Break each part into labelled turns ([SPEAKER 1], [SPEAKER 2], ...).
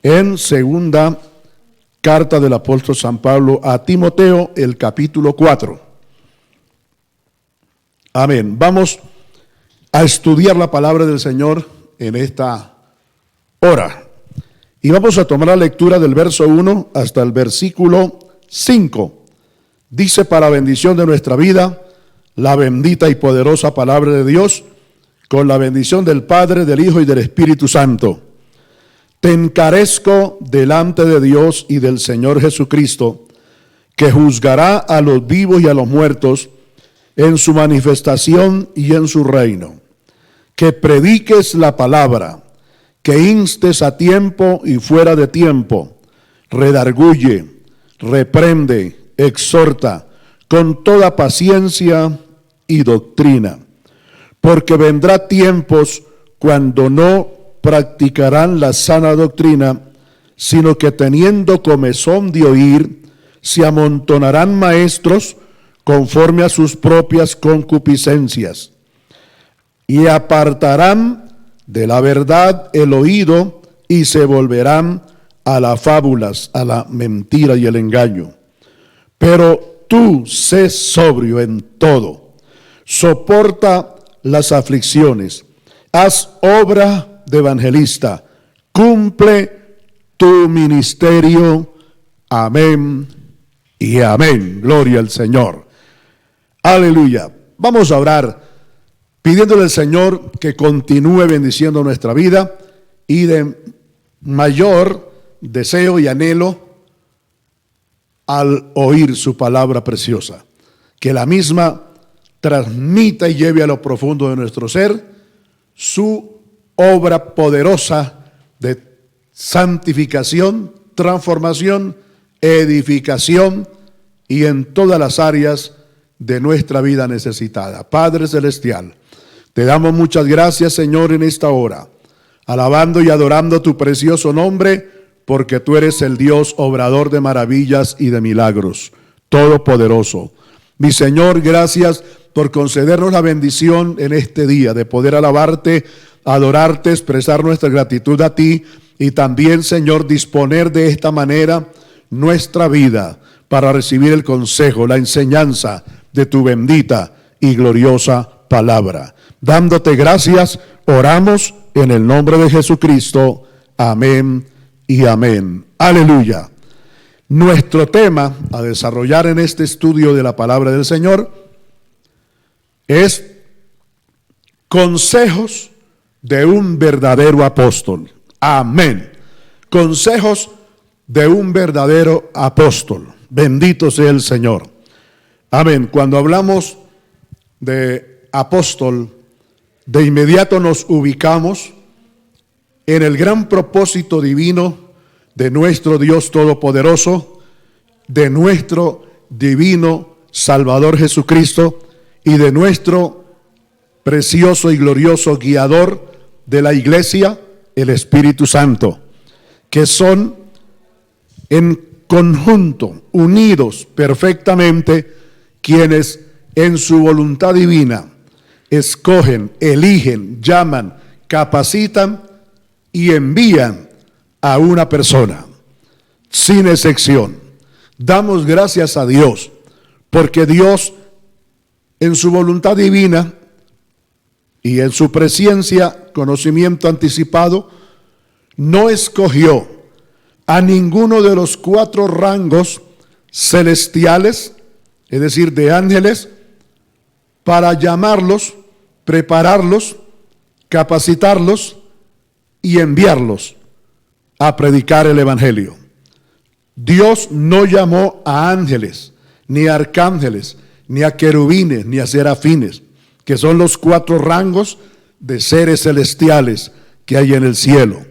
[SPEAKER 1] en segunda carta del apóstol San Pablo a Timoteo, el capítulo 4. Amén. Vamos a estudiar la palabra del Señor en esta hora. Y vamos a tomar la lectura del verso 1 hasta el versículo 5. Dice: para bendición de nuestra vida, la bendita y poderosa palabra de Dios, con la bendición del Padre, del Hijo y del Espíritu Santo. Te encarezco delante de Dios y del Señor Jesucristo, que juzgará a los vivos y a los muertos en su manifestación y en su reino. Que prediques la palabra, que instes a tiempo y fuera de tiempo, redarguye, reprende, exhorta, con toda paciencia y doctrina. Porque vendrá tiempos cuando no practicarán la sana doctrina, sino que teniendo comezón de oír, se amontonarán maestros conforme a sus propias concupiscencias, y apartarán de la verdad el oído, y se volverán a las fábulas, a la mentira y el engaño. Pero tú sé sobrio en todo, soporta las aflicciones, haz obra de evangelista, cumple tu ministerio. Amén y amén. Gloria al Señor. Aleluya. Vamos a orar pidiéndole al Señor que continúe bendiciendo nuestra vida y de mayor deseo y anhelo al oír su palabra preciosa, que la misma transmita y lleve a lo profundo de nuestro ser su obra poderosa de santificación, transformación, edificación y en todas las áreas de nuestra vida necesitada. Padre Celestial, te damos muchas gracias, Señor, en esta hora, alabando y adorando tu precioso nombre, porque tú eres el Dios obrador de maravillas y de milagros, todopoderoso. Mi Señor, gracias por concedernos la bendición en este día de poder alabarte, adorarte, expresar nuestra gratitud a ti y también, Señor, disponer de esta manera nuestra vida para recibir el consejo, la enseñanza de tu bendita y gloriosa palabra. Dándote gracias, oramos en el nombre de Jesucristo. Amén y amén. Aleluya. Nuestro tema a desarrollar en este estudio de la palabra del Señor es consejos de un verdadero apóstol. Amén. Consejos de un verdadero apóstol. Bendito sea el Señor. Amén. Cuando hablamos de apóstol, de inmediato nos ubicamos en el gran propósito divino de nuestro Dios Todopoderoso, de nuestro divino Salvador Jesucristo y de nuestro precioso y glorioso guiador de la iglesia, el Espíritu Santo, que son en conjunto, unidos perfectamente, quienes en su voluntad divina escogen, eligen, llaman, capacitan y envían a una persona, sin excepción. Damos gracias a Dios, porque Dios en su voluntad divina y en su presencia, conocimiento anticipado, no escogió a ninguno de los 4 rangos celestiales, es decir, de ángeles, para llamarlos, prepararlos, capacitarlos y enviarlos a predicar el evangelio. Dios no llamó a ángeles, ni a arcángeles, ni a querubines, ni a serafines, que son los 4 rangos de seres celestiales que hay en el cielo,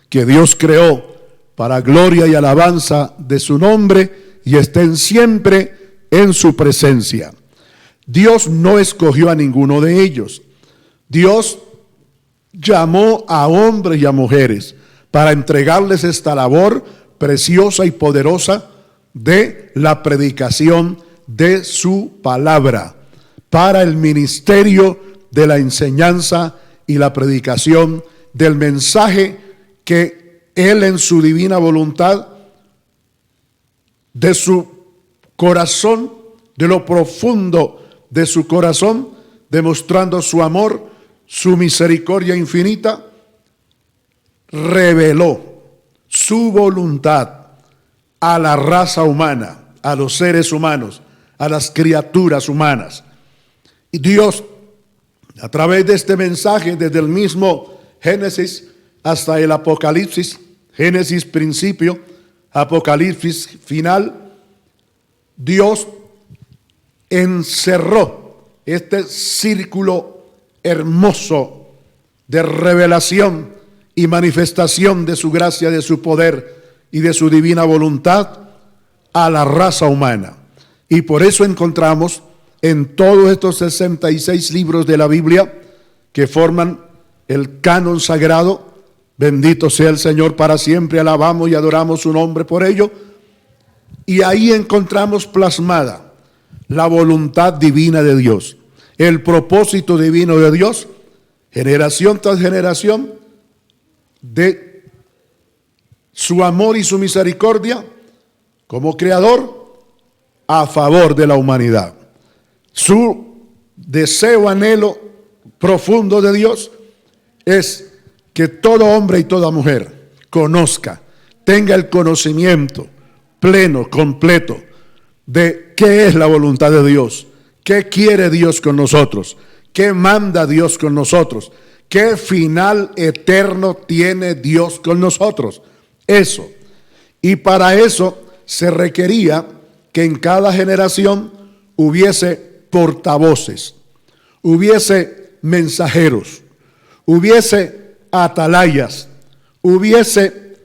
[SPEAKER 1] que Dios creó para gloria y alabanza de su nombre y estén siempre en su presencia. Dios no escogió a ninguno de ellos. Dios llamó a hombres y a mujeres para entregarles esta labor preciosa y poderosa de la predicación de su palabra, para el ministerio de la enseñanza y la predicación del mensaje que Él en su divina voluntad, de su corazón, de lo profundo de su corazón, demostrando su amor, su misericordia infinita, reveló su voluntad a la raza humana, a los seres humanos, a las criaturas humanas. Y Dios, a través de este mensaje, desde el mismo Génesis hasta el Apocalipsis, Génesis principio, Apocalipsis final, Dios encerró este círculo hermoso de revelación y manifestación de su gracia, de su poder y de su divina voluntad a la raza humana. Y por eso encontramos en todos estos 66 libros de la Biblia que forman el canon sagrado, bendito sea el Señor para siempre, alabamos y adoramos su nombre por ello, y ahí encontramos plasmada la voluntad divina de Dios, el propósito divino de Dios, generación tras generación, de su amor y su misericordia como creador a favor de la humanidad. Su deseo, anhelo profundo de Dios es que todo hombre y toda mujer conozca, tenga el conocimiento pleno, completo de qué es la voluntad de Dios, qué quiere Dios con nosotros, qué manda Dios con nosotros, qué final eterno tiene Dios con nosotros. Eso. Y para eso se requería que en cada generación hubiese portavoces, hubiese mensajeros, hubiese atalayas, hubiese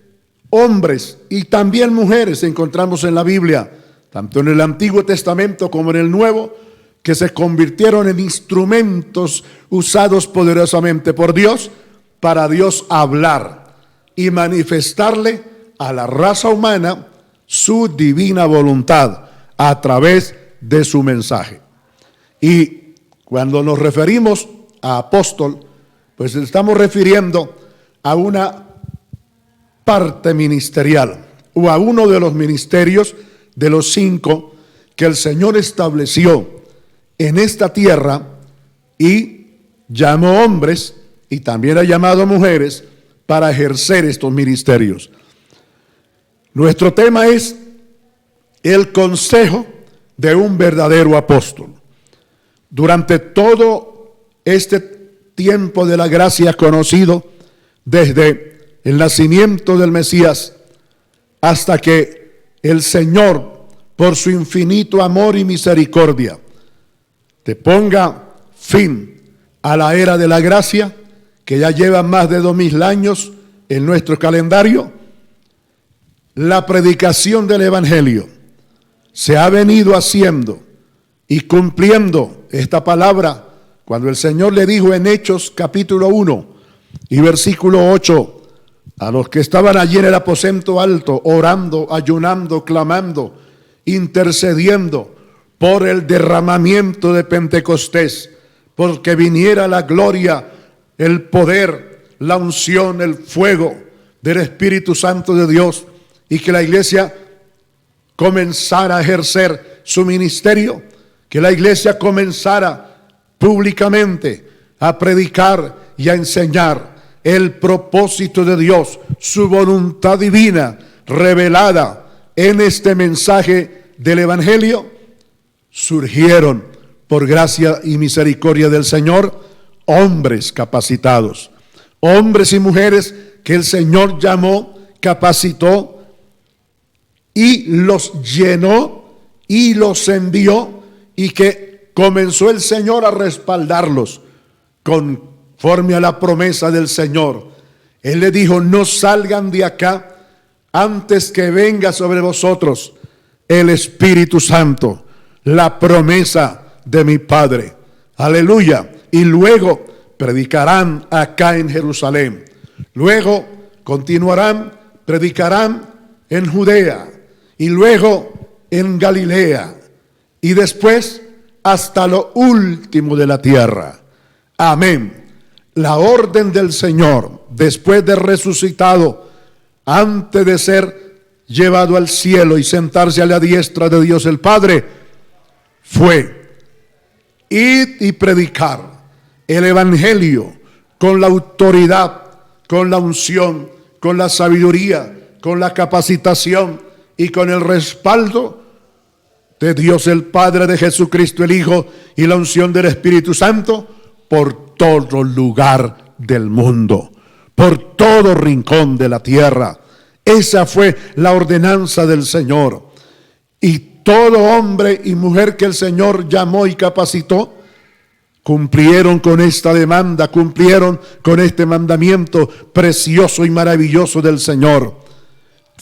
[SPEAKER 1] hombres y también mujeres, encontramos en la Biblia, tanto en el Antiguo Testamento como en el Nuevo, que se convirtieron en instrumentos usados poderosamente por Dios para Dios hablar y manifestarle a la raza humana su divina voluntad a través de su mensaje. Y cuando nos referimos a apóstol, pues estamos refiriendo a una parte ministerial o a uno de los ministerios de los 5 que el Señor estableció en esta tierra y llamó hombres y también ha llamado mujeres para ejercer estos ministerios. Nuestro tema es el consejo de un verdadero apóstol. Durante todo este tiempo de la gracia conocido, desde el nacimiento del Mesías hasta que el Señor, por su infinito amor y misericordia, te ponga fin a la era de la gracia, que ya lleva más de 2000 años en nuestro calendario, la predicación del Evangelio se ha venido haciendo y cumpliendo esta palabra cuando el Señor le dijo en Hechos capítulo 1 y versículo 8 a los que estaban allí en el aposento alto, orando, ayunando, clamando, intercediendo por el derramamiento de Pentecostés, porque viniera la gloria, el poder, la unción, el fuego del Espíritu Santo de Dios, y que la iglesia comenzara a ejercer su ministerio, que la iglesia comenzara públicamente a predicar y a enseñar el propósito de Dios, su voluntad divina revelada en este mensaje del Evangelio. Surgieron, por gracia y misericordia del Señor, hombres capacitados, hombres y mujeres que el Señor llamó, capacitó y los llenó y los envió, y que comenzó el Señor a respaldarlos conforme a la promesa del Señor. Él le dijo: no salgan de acá antes que venga sobre vosotros el Espíritu Santo, la promesa de mi Padre. Aleluya. Y luego predicarán acá en Jerusalén. Luego continuarán, predicarán en Judea y luego en Galilea y después hasta lo último de la tierra. Amén. La orden del Señor, después de resucitado, antes de ser llevado al cielo y sentarse a la diestra de Dios el Padre, fue ir y predicar el evangelio con la autoridad, con la unción, con la sabiduría, con la capacitación y con el respaldo de Dios el Padre, de Jesucristo el Hijo y la unción del Espíritu Santo por todo lugar del mundo, por todo rincón de la tierra. Esa fue la ordenanza del Señor. Y todo hombre y mujer que el Señor llamó y capacitó, cumplieron con esta demanda, cumplieron con este mandamiento precioso y maravilloso del Señor.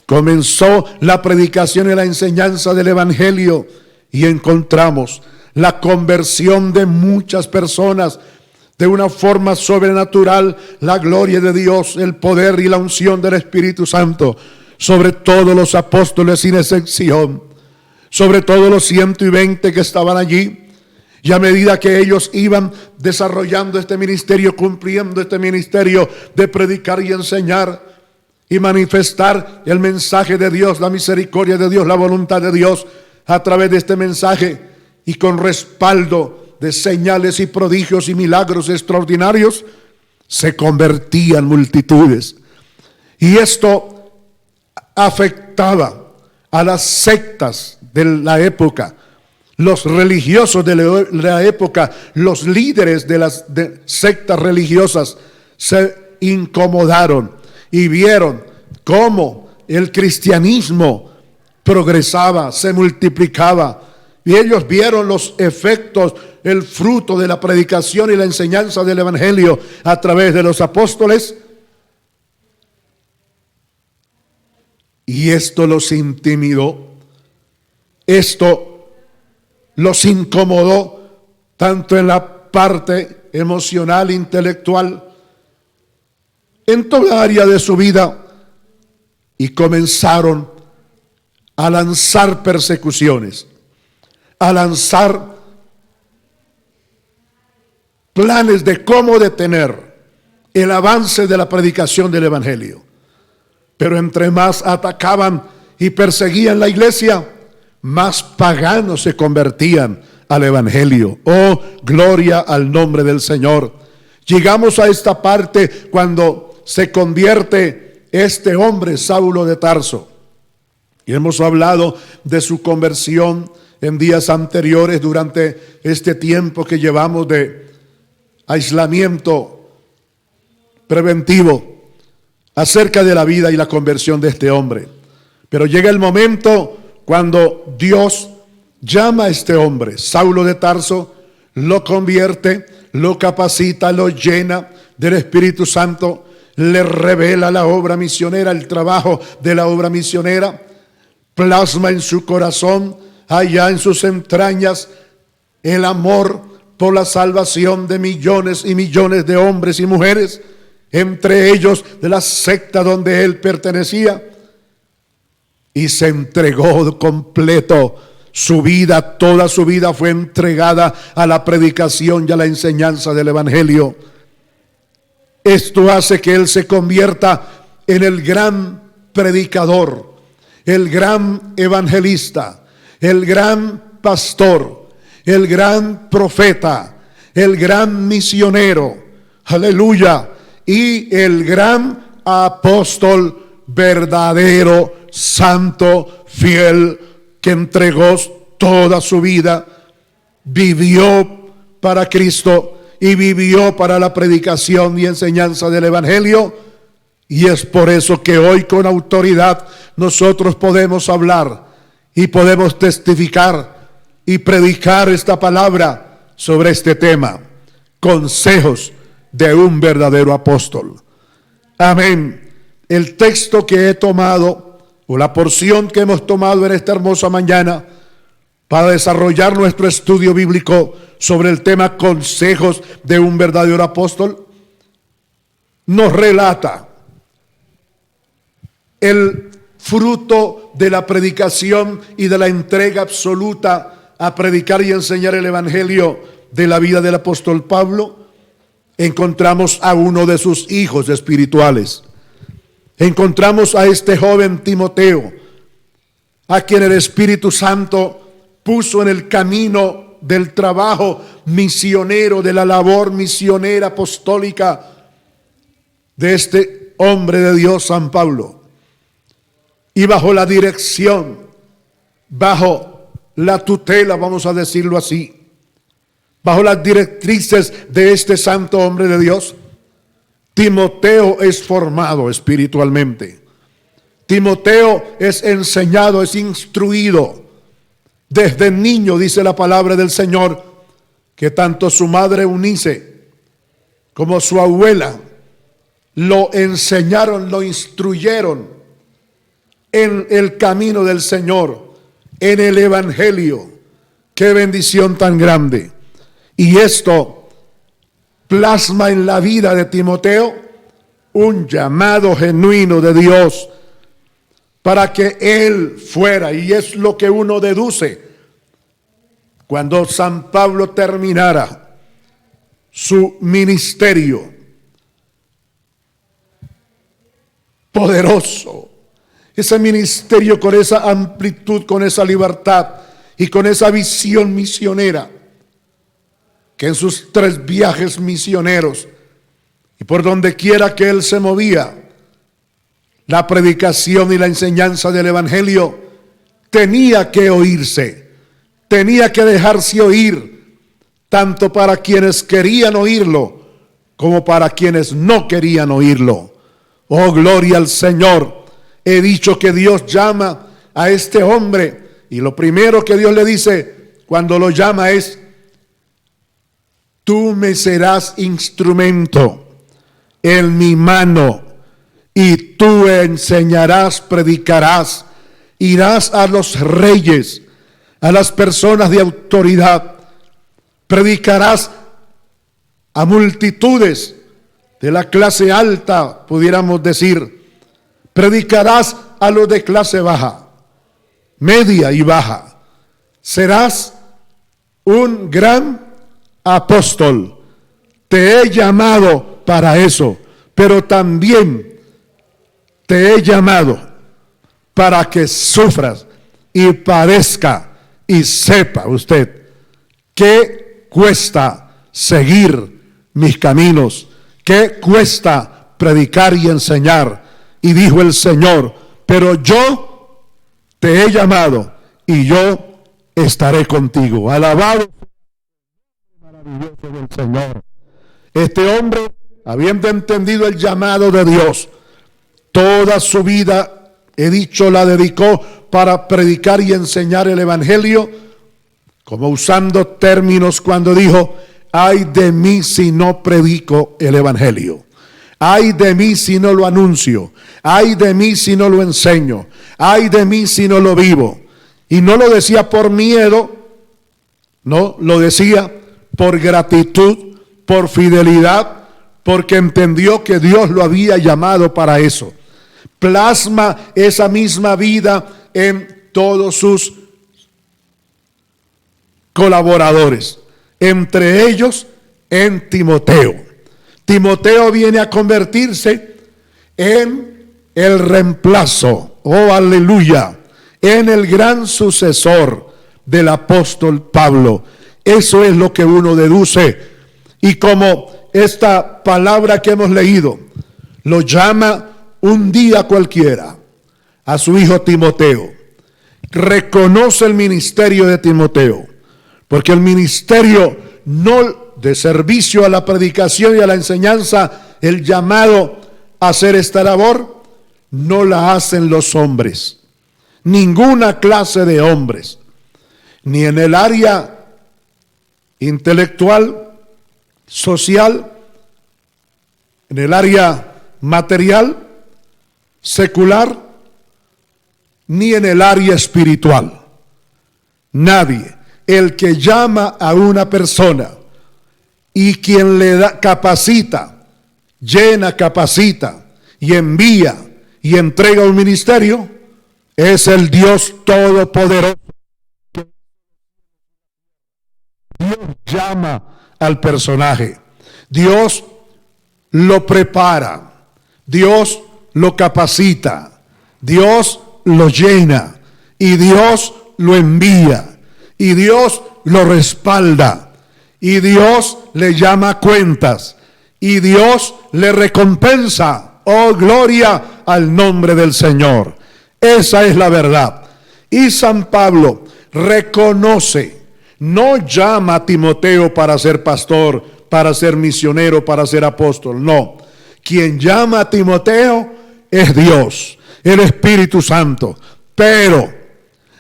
[SPEAKER 1] Comenzó la predicación y la enseñanza del evangelio y encontramos la conversión de muchas personas de una forma sobrenatural, la gloria de Dios, el poder y la unción del Espíritu Santo sobre todos los apóstoles sin excepción, sobre todos los 120 que estaban allí. Y a medida que ellos iban desarrollando este ministerio, cumpliendo este ministerio de predicar y enseñar y manifestar el mensaje de Dios, la misericordia de Dios, la voluntad de Dios a través de este mensaje y con respaldo de señales y prodigios y milagros extraordinarios, se convertían multitudes. Y esto afectaba a las sectas de la época, los religiosos de la época, los líderes de las sectas religiosas se incomodaron y vieron cómo el cristianismo progresaba, se multiplicaba. Y ellos vieron los efectos, el fruto de la predicación y la enseñanza del evangelio a través de los apóstoles. Y esto los intimidó, esto los incomodó tanto en la parte emocional, intelectual, en toda área de su vida, y comenzaron a lanzar persecuciones, a lanzar planes de cómo detener el avance de la predicación del evangelio. Pero entre más atacaban y perseguían la iglesia, más paganos se convertían al evangelio. Oh, gloria al nombre del Señor. Llegamos a esta parte cuando se convierte este hombre, Saulo de Tarso. Y hemos hablado de su conversión en días anteriores, durante este tiempo que llevamos de aislamiento preventivo acerca de la vida y la conversión de este hombre. Pero llega el momento cuando Dios llama a este hombre, Saulo de Tarso, lo convierte, lo capacita, lo llena del Espíritu Santo, le revela la obra misionera, el trabajo de la obra misionera, plasma en su corazón, allá en sus entrañas, el amor por la salvación de millones y millones de hombres y mujeres, entre ellos de la secta donde él pertenecía, y se entregó completo. Su vida, toda su vida fue entregada a la predicación y a la enseñanza del evangelio. Esto hace que él se convierta en el gran predicador, el gran evangelista, el gran pastor, el gran profeta, el gran misionero, aleluya, y el gran apóstol verdadero, santo, fiel, que entregó toda su vida, vivió para Cristo y vivió para la predicación y enseñanza del evangelio. Y es por eso que hoy con autoridad nosotros podemos hablar y podemos testificar y predicar esta palabra sobre este tema: consejos de un verdadero apóstol. Amén. El texto que he tomado, o la porción que hemos tomado en esta hermosa mañana para desarrollar nuestro estudio bíblico sobre el tema consejos de un verdadero apóstol, nos relata el fruto de la predicación y de la entrega absoluta a predicar y enseñar el evangelio de la vida del apóstol Pablo. Encontramos a uno de sus hijos espirituales. encontramos a este joven Timoteo, a quien el Espíritu Santo puso en el camino del trabajo misionero, de la labor misionera apostólica de este hombre de Dios, San Pablo. Y bajo la dirección, bajo la tutela, vamos a decirlo así, bajo las directrices de este santo hombre de Dios, Timoteo es formado espiritualmente. Timoteo es enseñado, es instruido. Desde niño, dice la palabra del Señor, que tanto su madre Eunice como su abuela lo enseñaron, lo instruyeron en el camino del Señor, en el Evangelio. Qué bendición tan grande. Y esto plasma en la vida de Timoteo un llamado genuino de Dios para que él fuera, y es lo que uno deduce cuando San Pablo terminara su ministerio poderoso, ese ministerio con esa amplitud, con esa libertad y con esa visión misionera, que en sus 3 viajes misioneros y por donde quiera que él se movía, la predicación y la enseñanza del Evangelio tenía que oírse, tenía que dejarse oír, tanto para quienes querían oírlo como para quienes no querían oírlo. Oh, gloria al Señor. He dicho que Dios llama a este hombre, y lo primero que Dios le dice cuando lo llama es: tú me serás instrumento en mi mano, y tú enseñarás, predicarás, irás a los reyes, a las personas de autoridad, predicarás a multitudes de la clase alta, pudiéramos decir, predicarás a los de clase baja, media y baja. Serás un gran apóstol. Te he llamado para eso, pero también te he llamado para que sufras y padezca y sepa usted qué cuesta seguir mis caminos, qué cuesta predicar y enseñar. Y dijo el Señor: pero yo te he llamado y yo estaré contigo. Alabado maravilloso del Señor. Este hombre, habiendo entendido el llamado de Dios, toda su vida, he dicho, la dedicó para predicar y enseñar el Evangelio, como usando términos cuando dijo: ay de mí si no predico el Evangelio, ay de mí si no lo anuncio, ay de mí si no lo enseño, ay de mí si no lo vivo. Y no lo decía por miedo, no, lo decía por gratitud, por fidelidad, porque entendió que Dios lo había llamado para eso. Plasma esa misma vida en todos sus colaboradores, entre ellos en Timoteo. Timoteo viene a convertirse en el reemplazo, oh aleluya, en el gran sucesor del apóstol Pablo. Eso es lo que uno deduce. Y como esta palabra que hemos leído lo llama un día cualquiera a su hijo Timoteo, reconoce el ministerio de Timoteo, porque el ministerio no de servicio a la predicación y a la enseñanza, el llamado a hacer esta labor, no la hacen los hombres, ninguna clase de hombres, ni en el área intelectual, social, en el área material, secular, ni en el área espiritual. Nadie. El que llama a una persona y quien le da, capacita, llena, capacita y envía y entrega un ministerio, es el Dios Todopoderoso. Dios llama al personaje, Dios lo prepara, Dios lo capacita, Dios lo llena y Dios lo envía y Dios lo respalda y Dios le llama a cuentas y Dios le recompensa. Oh, gloria al nombre del Señor. Esa es la verdad. Y San Pablo reconoce, no llama a Timoteo para ser pastor, para ser misionero, para ser apóstol. No, quien llama a Timoteo es Dios, el Espíritu Santo. Pero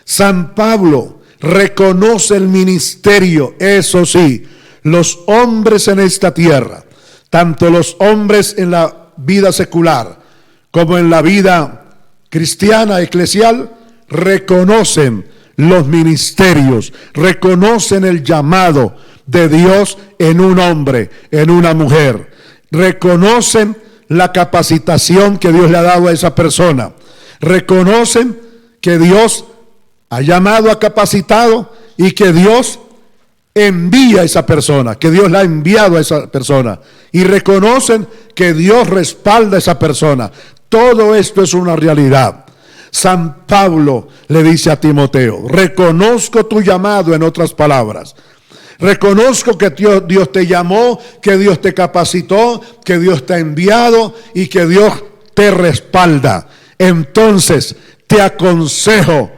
[SPEAKER 1] San Pablo reconoce el ministerio. Eso sí, los hombres en esta tierra, tanto los hombres en la vida secular como en la vida cristiana, eclesial, reconocen los ministerios, reconocen el llamado de Dios en un hombre, en una mujer, reconocen la capacitación que Dios le ha dado a esa persona, reconocen que Dios ha llamado, ha capacitado y que Dios envía a esa persona, que Dios la ha enviado a esa persona, y reconocen que Dios respalda a esa persona. Todo esto es una realidad. San Pablo le dice a Timoteo, reconozco tu llamado, en otras palabras. Reconozco que Dios te llamó, que Dios te capacitó, que Dios te ha enviado y que Dios te respalda. Entonces te aconsejo,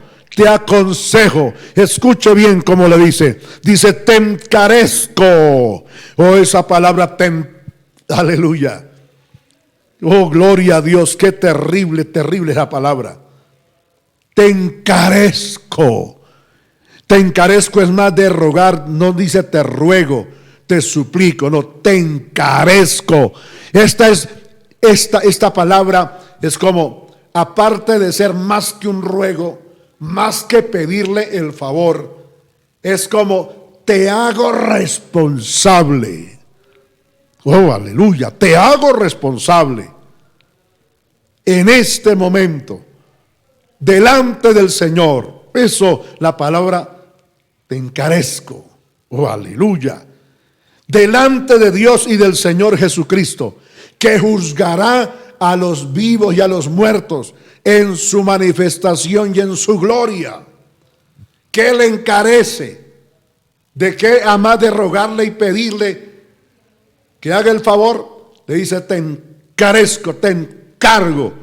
[SPEAKER 1] escuche bien cómo le dice. Dice, te encarezco. Oh, esa palabra, aleluya. Oh, gloria a Dios, qué terrible, terrible es la palabra. Te encarezco. Te encarezco es más de rogar, no dice te ruego, te suplico, no, te encarezco. Esta palabra es como, aparte de ser más que un ruego, más que pedirle el favor, es como te hago responsable. Oh, aleluya, te hago responsable en este momento delante del Señor. Eso, la palabra te encarezco. Oh, aleluya. Delante de Dios y del Señor Jesucristo, que juzgará a los vivos y a los muertos en su manifestación y en su gloria. ¿Qué le encarece? ¿De qué, además de rogarle y pedirle que haga el favor? Le dice, te encarezco, te encargo.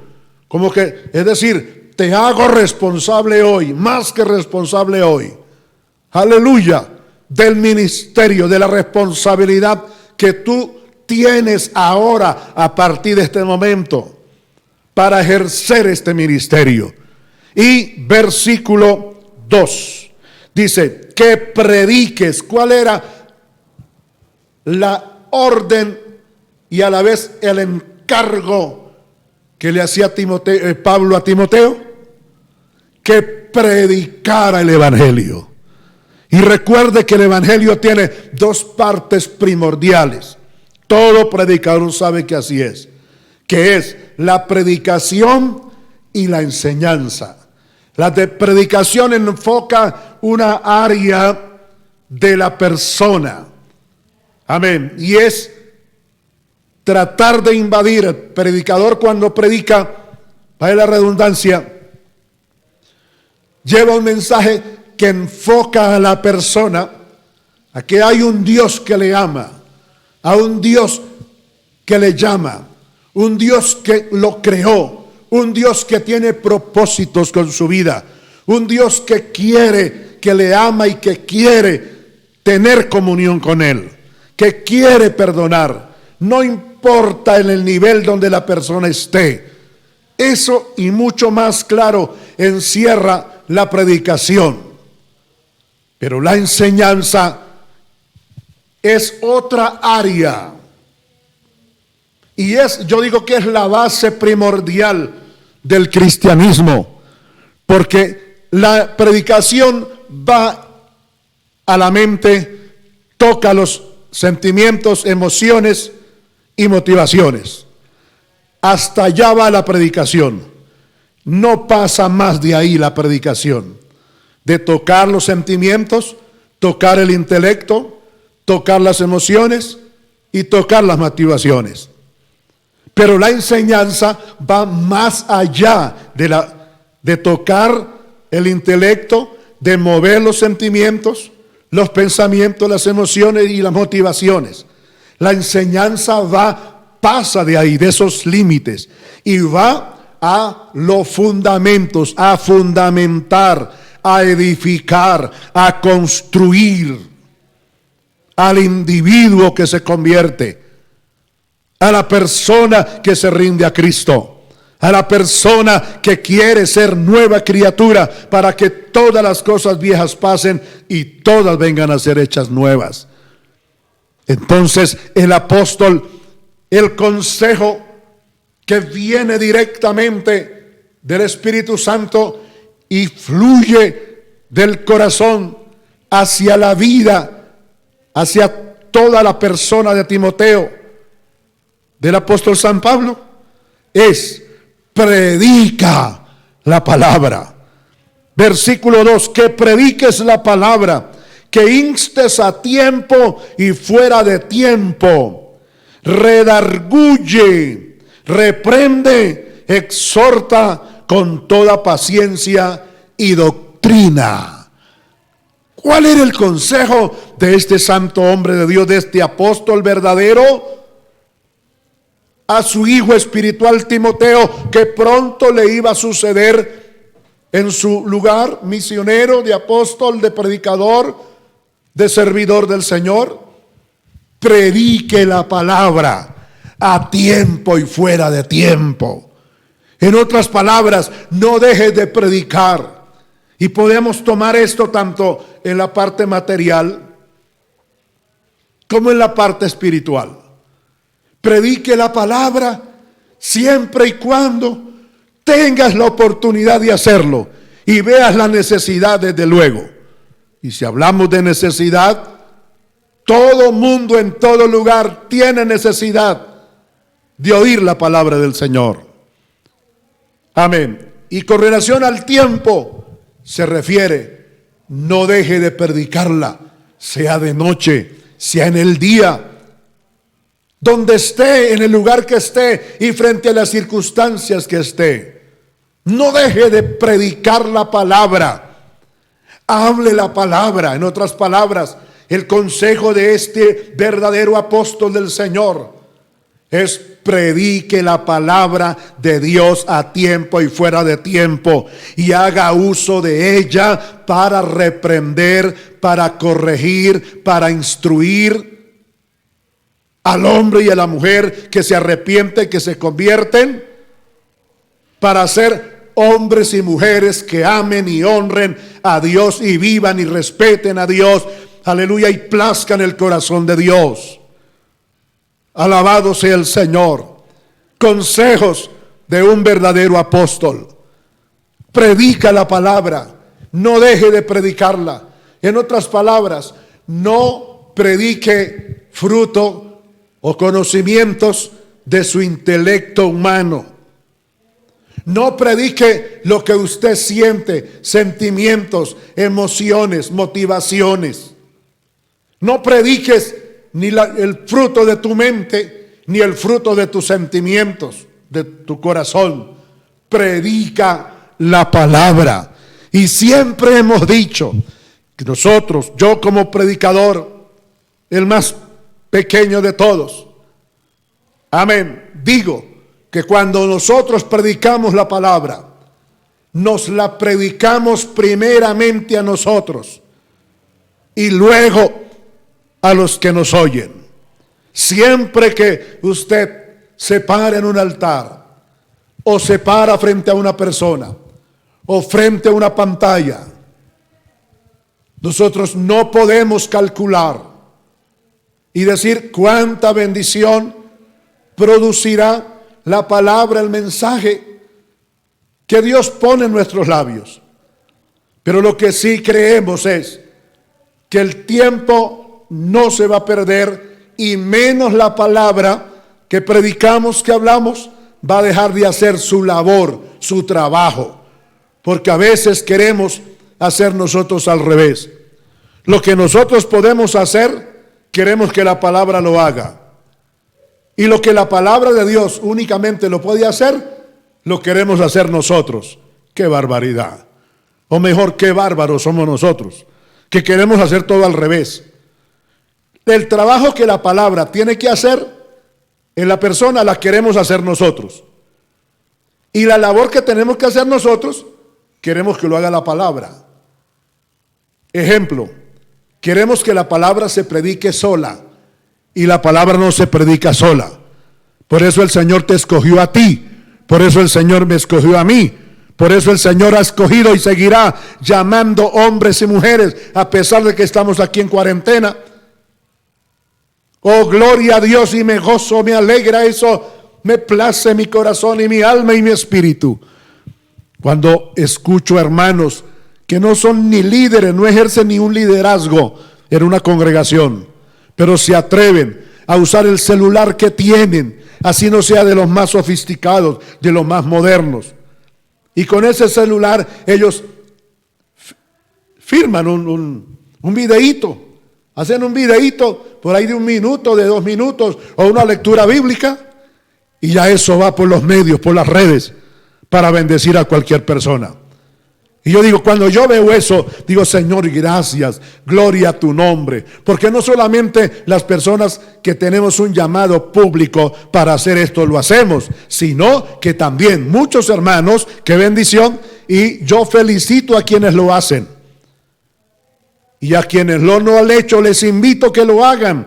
[SPEAKER 1] Como que, es decir, te hago responsable hoy, más que responsable hoy. Aleluya, del ministerio, de la responsabilidad que tú tienes ahora a partir de este momento para ejercer este ministerio. Y versículo 2 dice, que prediques. ¿Cuál era la orden y a la vez el encargo que le hacía Pablo a Timoteo? Que predicara el evangelio. Y recuerde que el evangelio tiene dos partes primordiales. Todo predicador sabe que así es, que es la predicación y la enseñanza. La de predicación enfoca una área de la persona. Amén. Y es tratar de invadir. El predicador, cuando predica, para la redundancia, lleva un mensaje que enfoca a la persona a que hay un Dios que le ama, a un Dios que le llama, un Dios que lo creó, un Dios que tiene propósitos con su vida, un Dios que quiere, que le ama y que quiere tener comunión con Él, que quiere perdonar, no importa en el nivel donde la persona esté. Eso y mucho más, claro, encierra la predicación. Pero la enseñanza es otra área. Y yo digo que es la base primordial del cristianismo. Porque la predicación va a la mente, toca los sentimientos, emociones y motivaciones. Hasta allá va la predicación. No pasa más de ahí la predicación. De tocar los sentimientos, tocar el intelecto, tocar las emociones y tocar las motivaciones. Pero la enseñanza va más allá de tocar el intelecto, de mover los sentimientos, los pensamientos, las emociones y las motivaciones. La enseñanza pasa de ahí, de esos límites, y va a los fundamentos, a fundamentar, a edificar, a construir al individuo que se convierte, a la persona que se rinde a Cristo, a la persona que quiere ser nueva criatura para que todas las cosas viejas pasen y todas vengan a ser hechas nuevas. Entonces el apóstol, el consejo que viene directamente del Espíritu Santo y fluye del corazón hacia la vida, hacia toda la persona de Timoteo, del apóstol San Pablo, es: predica la palabra. Versículo 2, que prediques la palabra, que instes a tiempo y fuera de tiempo, redarguye, reprende, exhorta con toda paciencia y doctrina. ¿Cuál era el consejo de este santo hombre de Dios, de este apóstol verdadero? A su hijo espiritual Timoteo, que pronto le iba a suceder en su lugar misionero, de apóstol, de predicador, de servidor del Señor. Predique la palabra a tiempo y fuera de tiempo. En otras palabras, no dejes de predicar. Y podemos tomar esto tanto en la parte material como en la parte espiritual. Predique la palabra siempre y cuando tengas la oportunidad de hacerlo y veas la necesidad desde luego. Y si hablamos de necesidad, todo mundo en todo lugar tiene necesidad de oír la palabra del Señor. Amén. Y con relación al tiempo se refiere: no deje de predicarla, sea de noche, sea en el día, donde esté, en el lugar que esté y frente a las circunstancias que esté. No deje de predicar la palabra. Hable la palabra. En otras palabras, el consejo de este verdadero apóstol del Señor es: predique la palabra de Dios a tiempo y fuera de tiempo, y haga uso de ella para reprender, para corregir, para instruir al hombre y a la mujer que se arrepienten, que se convierten, para ser hombres y mujeres que amen y honren a Dios y vivan y respeten a Dios, aleluya, y plazcan el corazón de Dios. Alabado sea el Señor. Consejos de un verdadero apóstol: predica la palabra, no deje de predicarla. En otras palabras, no predique fruto o conocimientos de su intelecto humano. No predique lo que usted siente, sentimientos, emociones, motivaciones. No prediques ni el fruto de tu mente, ni el fruto de tus sentimientos, de tu corazón. Predica la palabra. Y siempre hemos dicho que nosotros, yo como predicador, el más pequeño de todos, amén, digo que cuando nosotros predicamos la palabra, nos la predicamos primeramente a nosotros y luego a los que nos oyen. Siempre que usted se para en un altar, o se para frente a una persona, o frente a una pantalla, nosotros no podemos calcular y decir cuánta bendición producirá la palabra, el mensaje que Dios pone en nuestros labios. Pero lo que sí creemos es que el tiempo no se va a perder, y menos la palabra que predicamos, que hablamos, va a dejar de hacer su labor, su trabajo. Porque a veces queremos hacer nosotros al revés. Lo que nosotros podemos hacer, queremos que la palabra lo haga. Y lo que la palabra de Dios únicamente lo puede hacer, lo queremos hacer nosotros. ¡Qué barbaridad! O mejor, qué bárbaros somos nosotros, que queremos hacer todo al revés. El trabajo que la palabra tiene que hacer en la persona, la queremos hacer nosotros. Y la labor que tenemos que hacer nosotros, queremos que lo haga la palabra. Ejemplo, queremos que la palabra se predique sola, y la palabra no se predica sola. Por eso el Señor te escogió a ti, por eso el Señor me escogió a mí, por eso el Señor ha escogido y seguirá llamando hombres y mujeres, a pesar de que estamos aquí en cuarentena. Oh, gloria a Dios, y me gozo, me alegra eso. Me place mi corazón y mi alma y mi espíritu cuando escucho hermanos que no son ni líderes, no ejercen ni un liderazgo en una congregación, pero se atreven a usar el celular que tienen, así no sea de los más sofisticados, de los más modernos. Y con ese celular ellos firman un videíto, hacen un videíto por ahí de 1 minuto, de 2 minutos, o una lectura bíblica. Y ya eso va por los medios, por las redes, para bendecir a cualquier persona. Y yo digo, cuando yo veo eso, digo, Señor, gracias, gloria a tu nombre. Porque no solamente las personas que tenemos un llamado público para hacer esto lo hacemos, sino que también muchos hermanos, qué bendición, y yo felicito a quienes lo hacen. Y a quienes no lo han hecho, les invito a que lo hagan.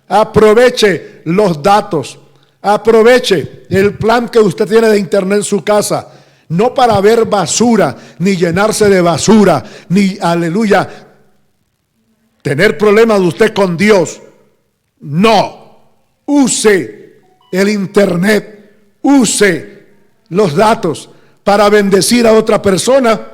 [SPEAKER 1] Aproveche los datos. Aproveche el plan que usted tiene de internet en su casa, no para ver basura, ni llenarse de basura, ni, aleluya, tener problemas de usted con Dios. No, use el internet, use los datos para bendecir a otra persona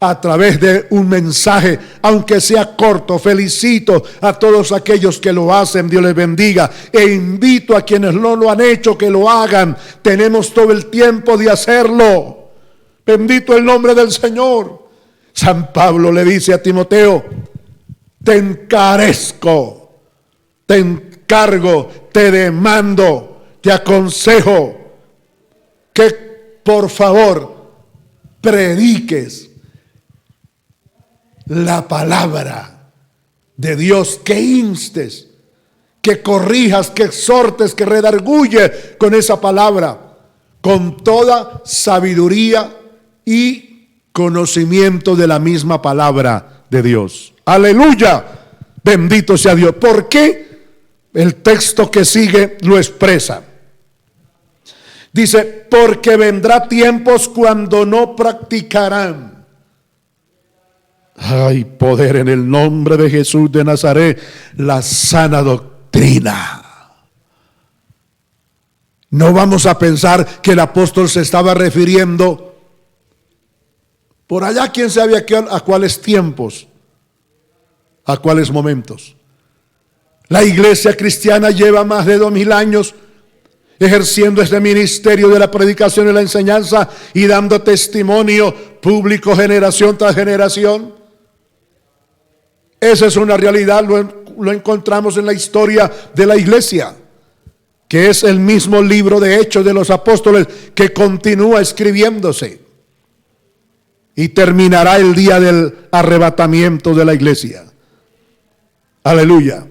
[SPEAKER 1] a través de un mensaje, aunque sea corto. Felicito a todos aquellos que lo hacen, Dios les bendiga, e invito a quienes no lo han hecho que lo hagan. Tenemos todo el tiempo de hacerlo. Bendito el nombre del Señor. San Pablo le dice a Timoteo: te encarezco, te encargo, te demando, te aconsejo que por favor prediques la palabra de Dios, que instes, que corrijas, que exhortes, que redarguye con esa palabra, con toda sabiduría y conocimiento de la misma palabra de Dios. Aleluya, bendito sea Dios. ¿Por qué? El texto que sigue lo expresa. Dice, porque vendrá tiempos cuando no practicarán. Hay poder en el nombre de Jesús de Nazaret, la sana doctrina. No vamos a pensar que el apóstol se estaba refiriendo por allá, quién sabe a cuáles tiempos, a cuáles momentos. La iglesia cristiana lleva más de 2000 años ejerciendo este ministerio de la predicación y la enseñanza y dando testimonio público generación tras generación. Esa es una realidad, lo encontramos en la historia de la iglesia, que es el mismo libro de Hechos de los Apóstoles que continúa escribiéndose y terminará el día del arrebatamiento de la iglesia. Aleluya.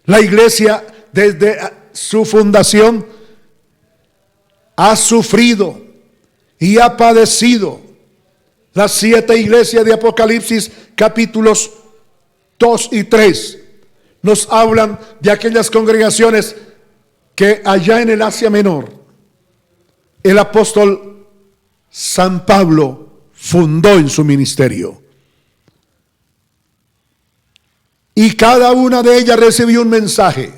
[SPEAKER 1] La iglesia desde su fundación ha sufrido y ha padecido. Las 7 iglesias de Apocalipsis, capítulos 2 y 3, nos hablan de aquellas congregaciones que allá en el Asia Menor, el apóstol San Pablo fundó en su ministerio. Y cada una de ellas recibió un mensaje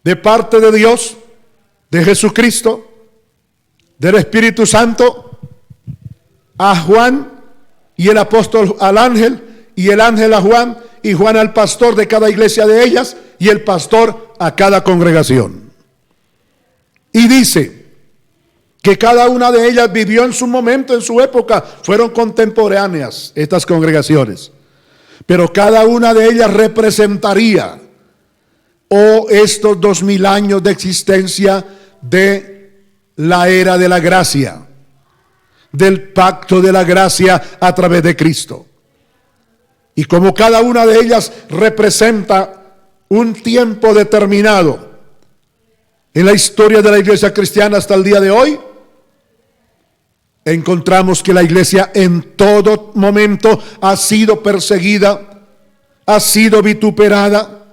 [SPEAKER 1] de parte de Dios, de Jesucristo, del Espíritu Santo, a Juan y el apóstol al ángel, y el ángel a Juan, y Juan al pastor de cada iglesia de ellas, y el pastor a cada congregación. Y dice que cada una de ellas vivió en su momento, en su época, fueron contemporáneas estas congregaciones, pero cada una de ellas representaría o estos 2000 años de existencia de la era de la gracia, del pacto de la gracia a través de Cristo. Y como cada una de ellas representa un tiempo determinado en la historia de la iglesia cristiana hasta el día de hoy, encontramos que la iglesia en todo momento ha sido perseguida, ha sido vituperada,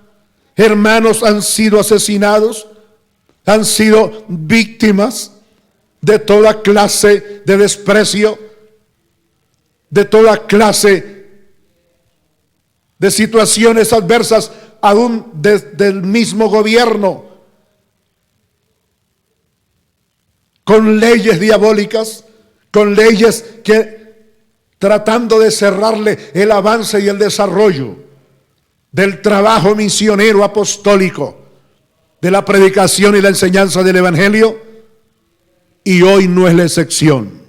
[SPEAKER 1] hermanos han sido asesinados, han sido víctimas de toda clase de desprecio, de toda clase de situaciones adversas, aún desde el mismo gobierno, con leyes diabólicas, con leyes que tratando de cerrarle el avance y el desarrollo del trabajo misionero apostólico, de la predicación y la enseñanza del evangelio, y hoy no es la excepción.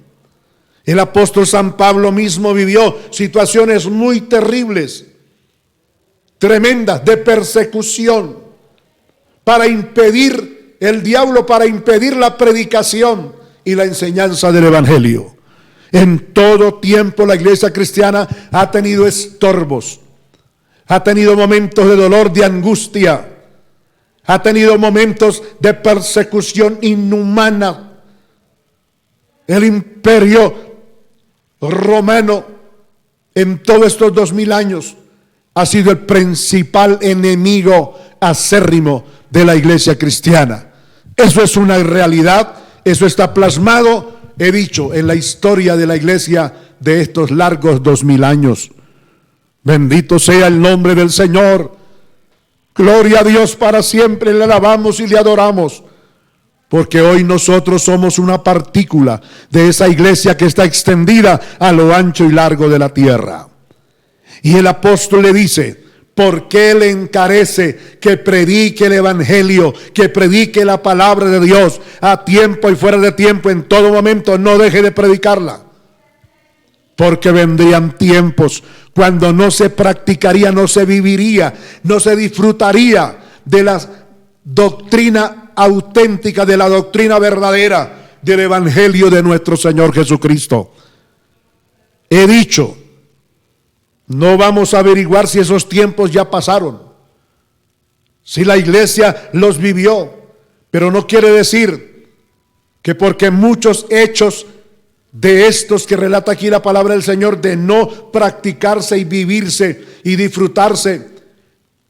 [SPEAKER 1] El apóstol San Pablo mismo vivió situaciones muy terribles, tremendas, de persecución, para impedir el diablo, para impedir la predicación y la enseñanza del evangelio. En todo tiempo la iglesia cristiana ha tenido estorbos, ha tenido momentos de dolor, de angustia, ha tenido momentos de persecución inhumana. El imperio romano en todos estos 2000 años ha sido el principal enemigo acérrimo de la iglesia cristiana. Eso es una realidad, eso está plasmado, he dicho, en la historia de la iglesia de estos largos 2000 años. Bendito sea el nombre del Señor. Gloria a Dios para siempre, le alabamos y le adoramos, porque hoy nosotros somos una partícula de esa iglesia que está extendida a lo ancho y largo de la tierra. Y el apóstol le dice: ¿por qué le encarece que predique el evangelio, que predique la palabra de Dios a tiempo y fuera de tiempo, en todo momento? No deje de predicarla, porque vendrían tiempos cuando no se practicaría, no se viviría, no se disfrutaría de la doctrina auténtica, de la doctrina verdadera del evangelio de nuestro Señor Jesucristo. He dicho, no vamos a averiguar si esos tiempos ya pasaron, si la iglesia los vivió, pero no quiere decir que porque muchos hechos de estos que relata aquí la palabra del Señor, de no practicarse y vivirse y disfrutarse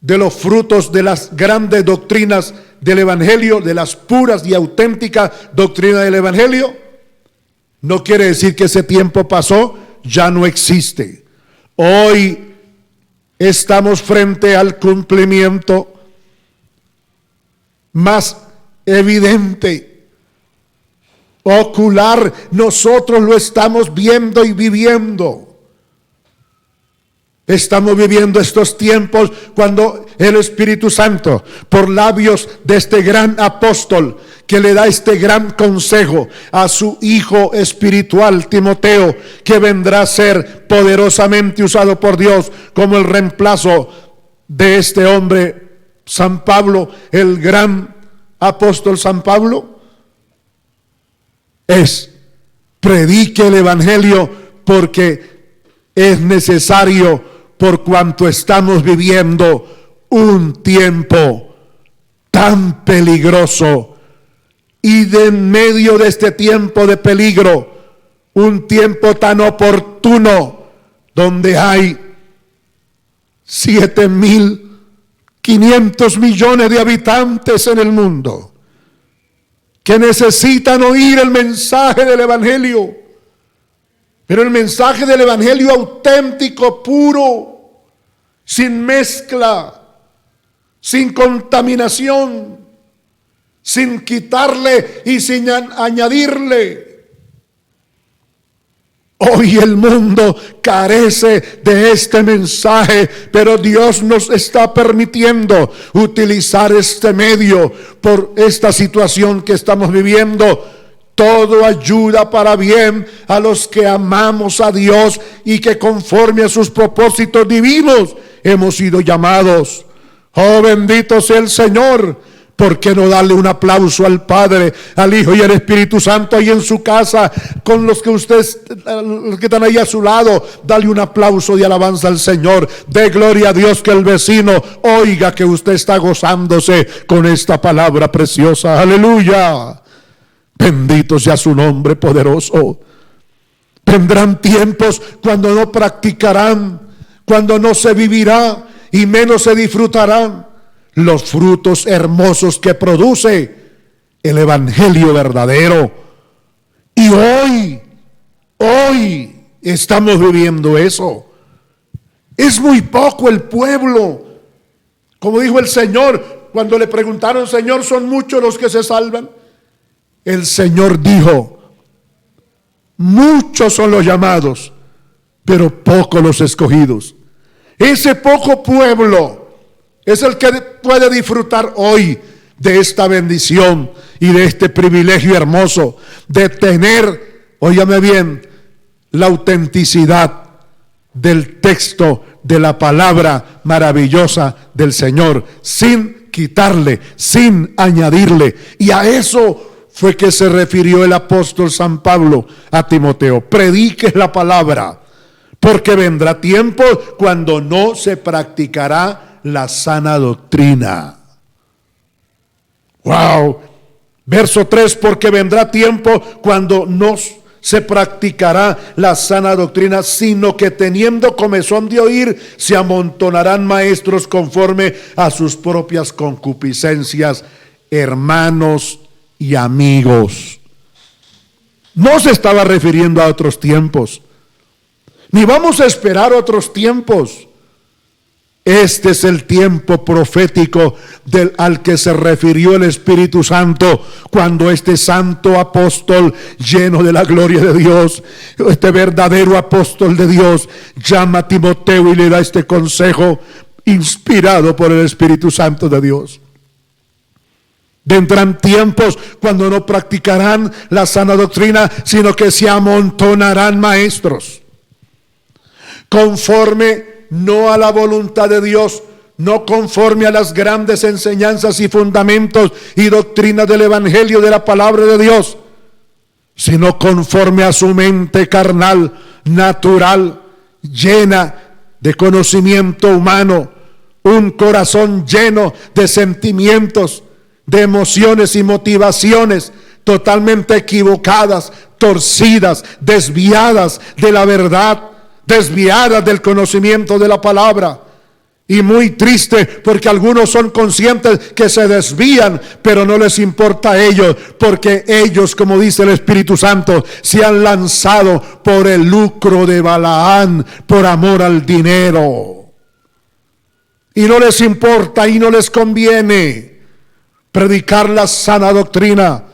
[SPEAKER 1] de los frutos de las grandes doctrinas del evangelio, de las puras y auténticas doctrinas del evangelio, no quiere decir que ese tiempo pasó, ya no existe. Hoy estamos frente al cumplimiento más evidente, ocular. Nosotros lo estamos viendo y viviendo. Estamos viviendo estos tiempos cuando el Espíritu Santo, por labios de este gran apóstol, que le da este gran consejo a su hijo espiritual Timoteo, que vendrá a ser poderosamente usado por Dios como el reemplazo de este hombre San Pablo, el gran apóstol San Pablo, es: predique el evangelio, porque es necesario, por cuanto estamos viviendo un tiempo tan peligroso, y de en medio de este tiempo de peligro, un tiempo tan oportuno, donde hay 7.500 millones de habitantes en el mundo que necesitan oír el mensaje del evangelio, pero el mensaje del evangelio auténtico, puro, sin mezcla, sin contaminación, sin quitarle y sin añadirle. Hoy el mundo carece de este mensaje, pero Dios nos está permitiendo utilizar este medio por esta situación que estamos viviendo. Todo ayuda para bien a los que amamos a Dios y que conforme a sus propósitos divinos hemos sido llamados. Oh, bendito sea el Señor. ¿Por qué no darle un aplauso al Padre, al Hijo y al Espíritu Santo ahí en su casa, con los que están ahí a su lado? Dale un aplauso de alabanza al Señor. De gloria a Dios, que el vecino oiga que usted está gozándose con esta palabra preciosa. Aleluya. Bendito sea su nombre poderoso. Vendrán tiempos cuando no practicarán, cuando no se vivirá y menos se disfrutarán los frutos hermosos que produce el evangelio verdadero. Y hoy estamos viviendo eso. Es muy poco el pueblo. Como dijo el Señor, cuando le preguntaron: Señor, ¿son muchos los que se salvan? El Señor dijo: muchos son los llamados, pero pocos los escogidos. Ese poco pueblo es el que puede disfrutar hoy de esta bendición y de este privilegio hermoso de tener, óigame bien, la autenticidad del texto de la palabra maravillosa del Señor, sin quitarle, sin añadirle. Y a eso fue que se refirió el apóstol San Pablo a Timoteo: predique la palabra, porque vendrá tiempo cuando no se practicará la sana doctrina. Wow. Verso 3: porque vendrá tiempo cuando no se practicará la sana doctrina, sino que teniendo comezón de oír, se amontonarán maestros conforme a sus propias concupiscencias. Hermanos y amigos, no se estaba refiriendo a otros tiempos, ni vamos a esperar otros tiempos. Este es el tiempo profético al que se refirió el Espíritu Santo cuando este santo apóstol lleno de la gloria de Dios, este verdadero apóstol de Dios, llama a Timoteo y le da este consejo inspirado por el Espíritu Santo de Dios. Vendrán tiempos cuando no practicarán la sana doctrina, sino que se amontonarán maestros conforme no a la voluntad de Dios, no conforme a las grandes enseñanzas y fundamentos y doctrinas del evangelio de la palabra de Dios, sino conforme a su mente carnal, natural, llena de conocimiento humano, un corazón lleno de sentimientos, de emociones y motivaciones totalmente equivocadas, torcidas, desviadas de la verdad, desviadas del conocimiento de la palabra. Y muy triste, porque algunos son conscientes que se desvían, pero no les importa a ellos, porque ellos, como dice el Espíritu Santo, se han lanzado por el lucro de Balaán, por amor al dinero. Y no les importa y no les conviene predicar la sana doctrina,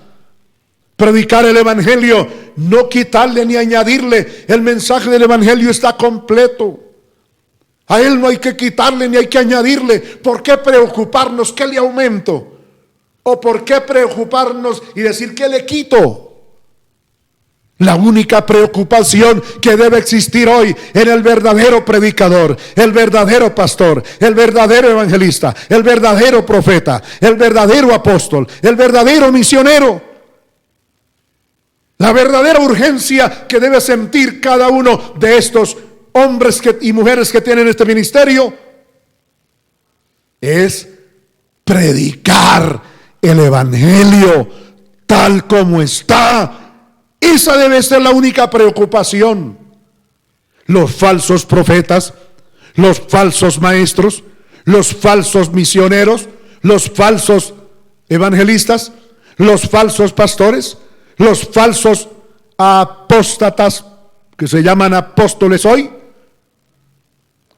[SPEAKER 1] predicar el evangelio, no quitarle ni añadirle. El mensaje del evangelio está completo. A él no hay que quitarle ni hay que añadirle. ¿Por qué preocuparnos? ¿Qué le aumento? ¿O por qué preocuparnos y decir qué le quito? La única preocupación que debe existir hoy en el verdadero predicador, el verdadero pastor, el verdadero evangelista, el verdadero profeta, el verdadero apóstol, el verdadero misionero, la verdadera urgencia que debe sentir cada uno de estos hombres y mujeres que tienen este ministerio es predicar el evangelio tal como está. Esa debe ser la única preocupación. Los falsos profetas, los falsos maestros, los falsos misioneros, los falsos evangelistas, los falsos pastores, los falsos apóstatas que se llaman apóstoles hoy,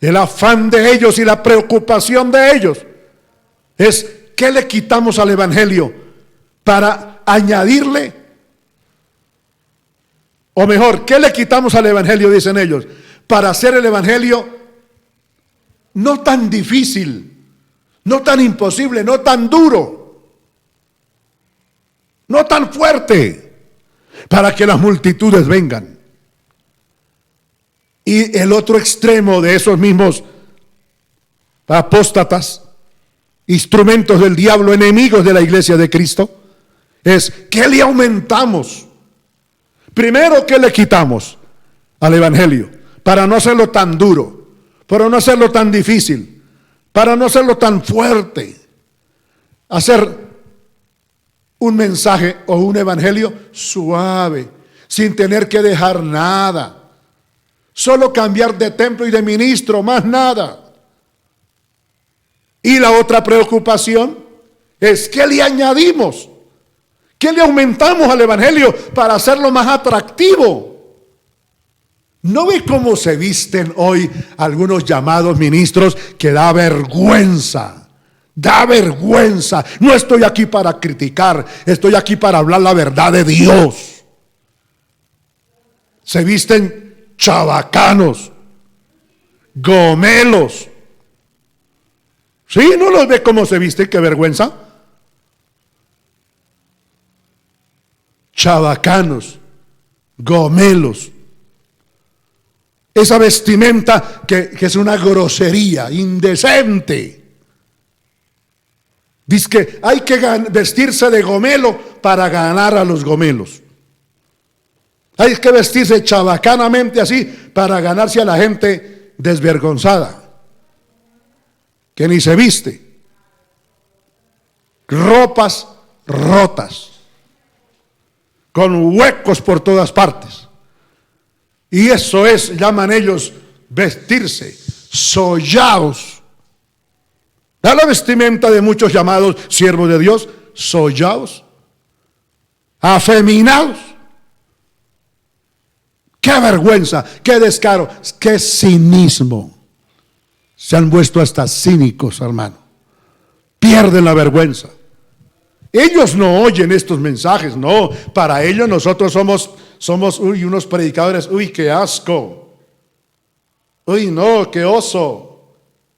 [SPEAKER 1] el afán de ellos y la preocupación de ellos es ¿qué le quitamos al evangelio para añadirle? O mejor, ¿qué le quitamos al evangelio? Dicen ellos, para hacer el evangelio no tan difícil, no tan imposible, no tan duro, no tan fuerte, para que las multitudes vengan. Y el otro extremo de esos mismos apóstatas instrumentos del diablo, enemigos de la iglesia de Cristo, es ¿qué le aumentamos? Primero, ¿qué le quitamos al evangelio? Para no hacerlo tan duro, para no hacerlo tan difícil, para no hacerlo tan fuerte. Hacer un mensaje o un evangelio suave, sin tener que dejar nada. Solo cambiar de templo y de ministro, más nada. Y la otra preocupación es ¿qué le añadimos? ¿Qué le aumentamos al evangelio para hacerlo más atractivo? ¿No ve cómo se visten hoy algunos llamados ministros que da vergüenza? Da vergüenza. No estoy aquí para criticar, estoy aquí para hablar la verdad de Dios. Se visten chabacanos, gomelos. ¿Sí? ¿No los ve cómo se visten? ¡Qué vergüenza! Chabacanos, gomelos. Esa vestimenta que es una grosería, indecente. Dice que hay que vestirse de gomelo para ganar a los gomelos. Hay que vestirse chabacanamente así para ganarse a la gente desvergonzada, que ni se viste. Ropas rotas, con huecos por todas partes. Y eso es, llaman ellos, vestirse, sollaos. Da la vestimenta de muchos llamados siervos de Dios, sollaos, afeminados. ¡Qué vergüenza! ¡Qué descaro! ¡Qué cinismo! Se han vuelto hasta cínicos, hermano. Pierden la vergüenza. Ellos no oyen estos mensajes, no. Para ellos nosotros somos unos predicadores. ¡Uy, qué asco! ¡Uy, no, qué oso!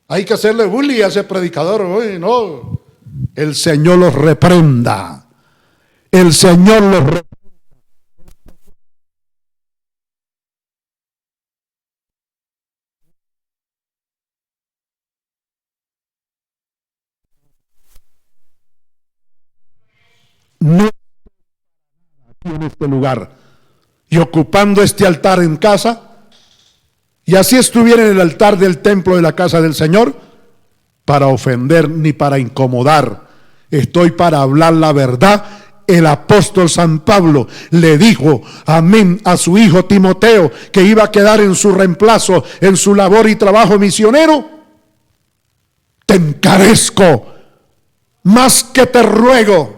[SPEAKER 1] Hay que hacerle bullying a ese predicador. ¡Uy, no! El Señor los reprenda. El Señor los reprenda. No aquí en este lugar y ocupando este altar en casa, y así estuviera en el altar del templo de la casa del Señor, para ofender ni para incomodar. Estoy para hablar la verdad. El apóstol San Pablo le dijo amén a su hijo Timoteo, que iba a quedar en su reemplazo en su labor y trabajo misionero. Te encarezco más que te ruego,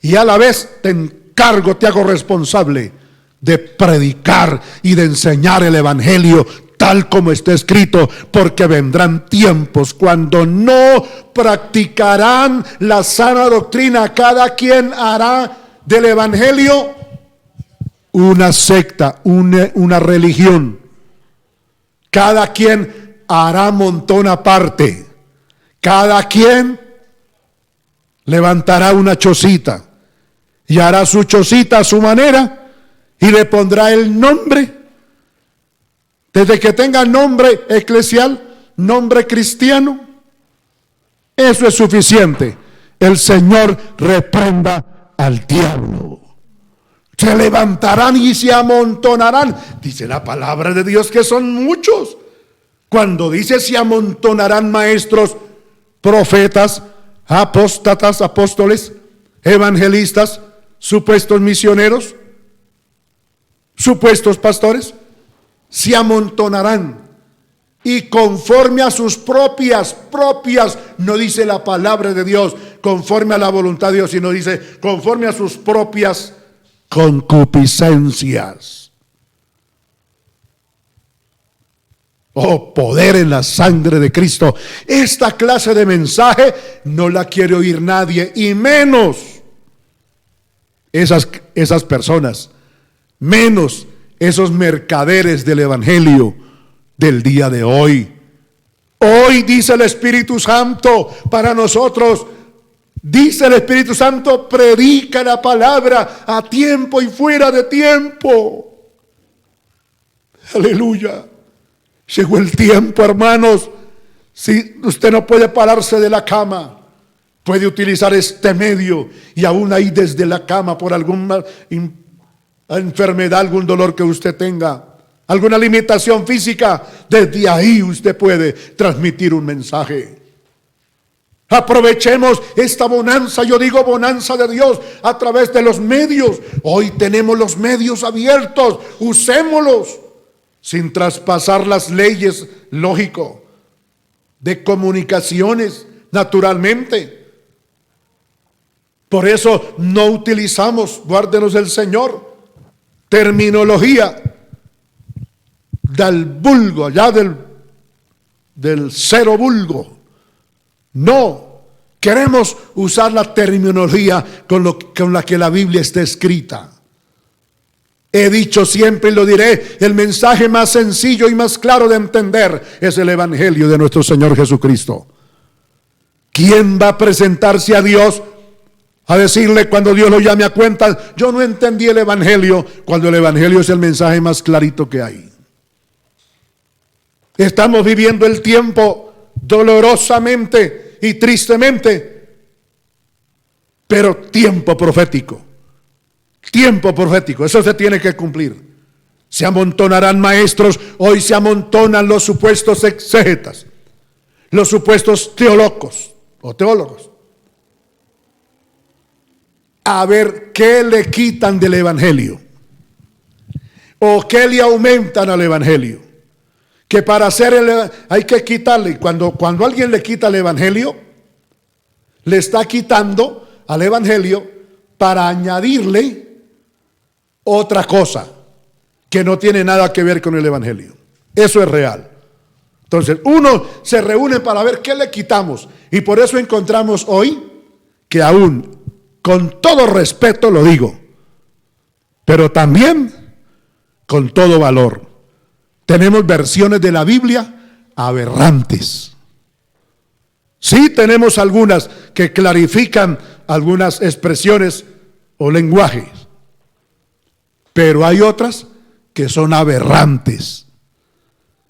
[SPEAKER 1] y a la vez te encargo, te hago responsable de predicar y de enseñar el evangelio tal como está escrito, porque vendrán tiempos cuando no practicarán la sana doctrina. Cada quien hará del evangelio una secta, una religión. Cada quien hará montón aparte. Cada quien levantará una chocita y hará su chocita a su manera y le pondrá el nombre. Desde que tenga nombre eclesial, nombre cristiano, eso es suficiente. El Señor reprenda al diablo. Se levantarán y se amontonarán. Dice la palabra de Dios que son muchos. Cuando dice se amontonarán maestros, profetas, apóstatas, apóstoles, evangelistas, supuestos misioneros, supuestos pastores, se amontonarán, y conforme a sus propias, no dice la palabra de Dios, conforme a la voluntad de Dios, sino dice conforme a sus propias concupiscencias. Oh, poder en la sangre de Cristo. Esta clase de mensaje no la quiere oír nadie, y menos esas personas, menos esos mercaderes del evangelio del día de hoy. Hoy dice el Espíritu Santo para nosotros, dice el Espíritu Santo, predica la palabra a tiempo y fuera de tiempo. Aleluya. Llegó el tiempo, hermanos. Si usted no puede pararse de la cama, Puede utilizar este medio y aún ahí desde la cama por alguna enfermedad, algún dolor que usted tenga, alguna limitación física, desde ahí usted puede transmitir un mensaje. Aprovechemos esta bonanza, yo digo bonanza de Dios, a través de los medios. Hoy tenemos los medios abiertos, usémoslos sin traspasar las leyes, lógico, de comunicaciones, naturalmente. Por eso no utilizamos, guárdenos el Señor, terminología del vulgo, allá del cero vulgo. No, queremos usar la terminología con la que la Biblia está escrita. He dicho siempre y lo diré, el mensaje más sencillo y más claro de entender es el Evangelio de nuestro Señor Jesucristo. ¿Quién va a presentarse a Dios a decirle cuando Dios lo llame a cuentas? Yo no entendí el Evangelio, cuando el Evangelio es el mensaje más clarito que hay. Estamos viviendo el tiempo dolorosamente y tristemente, pero tiempo profético, eso se tiene que cumplir. Se amontonarán maestros, hoy se amontonan los supuestos exégetas, los supuestos teólogos, a ver qué le quitan del Evangelio o qué le aumentan al Evangelio. Que para hacer hay que quitarle. Cuando alguien le quita el Evangelio, le está quitando al Evangelio para añadirle otra cosa que no tiene nada que ver con el Evangelio. Eso es real. Entonces uno se reúne para ver qué le quitamos, y por eso encontramos hoy que, aún con todo respeto lo digo, pero también con todo valor, tenemos versiones de la Biblia aberrantes. Sí, tenemos algunas que clarifican algunas expresiones o lenguajes, pero hay otras que son aberrantes.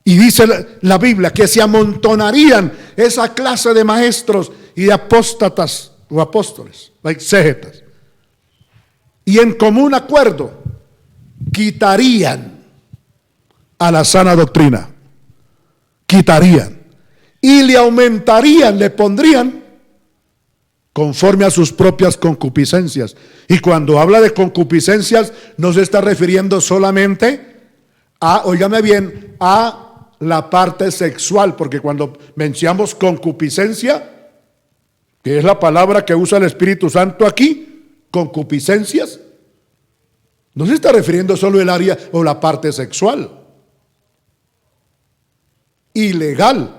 [SPEAKER 1] Y dice la Biblia que se amontonarían esa clase de maestros y de apóstatas o apóstoles, exégetas, y en común acuerdo quitarían a la sana doctrina, y le aumentarían, le pondrían conforme a sus propias concupiscencias. Y cuando habla de concupiscencias, no se está refiriendo solamente a, óigame bien, a la parte sexual, porque cuando mencionamos concupiscencia, que es la palabra que usa el Espíritu Santo aquí, concupiscencias, no se está refiriendo solo el área o la parte sexual. Ilegal,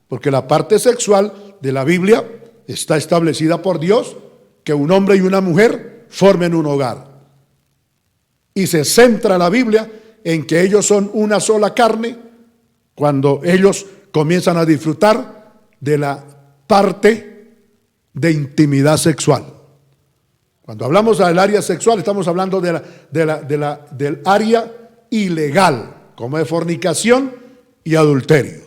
[SPEAKER 1] porque la parte sexual de la Biblia está establecida por Dios, que un hombre y una mujer formen un hogar, y se centra la Biblia en que ellos son una sola carne cuando ellos comienzan a disfrutar de la parte de intimidad sexual. Cuando hablamos del área sexual, estamos hablando del área ilegal, como de fornicación y adulterios.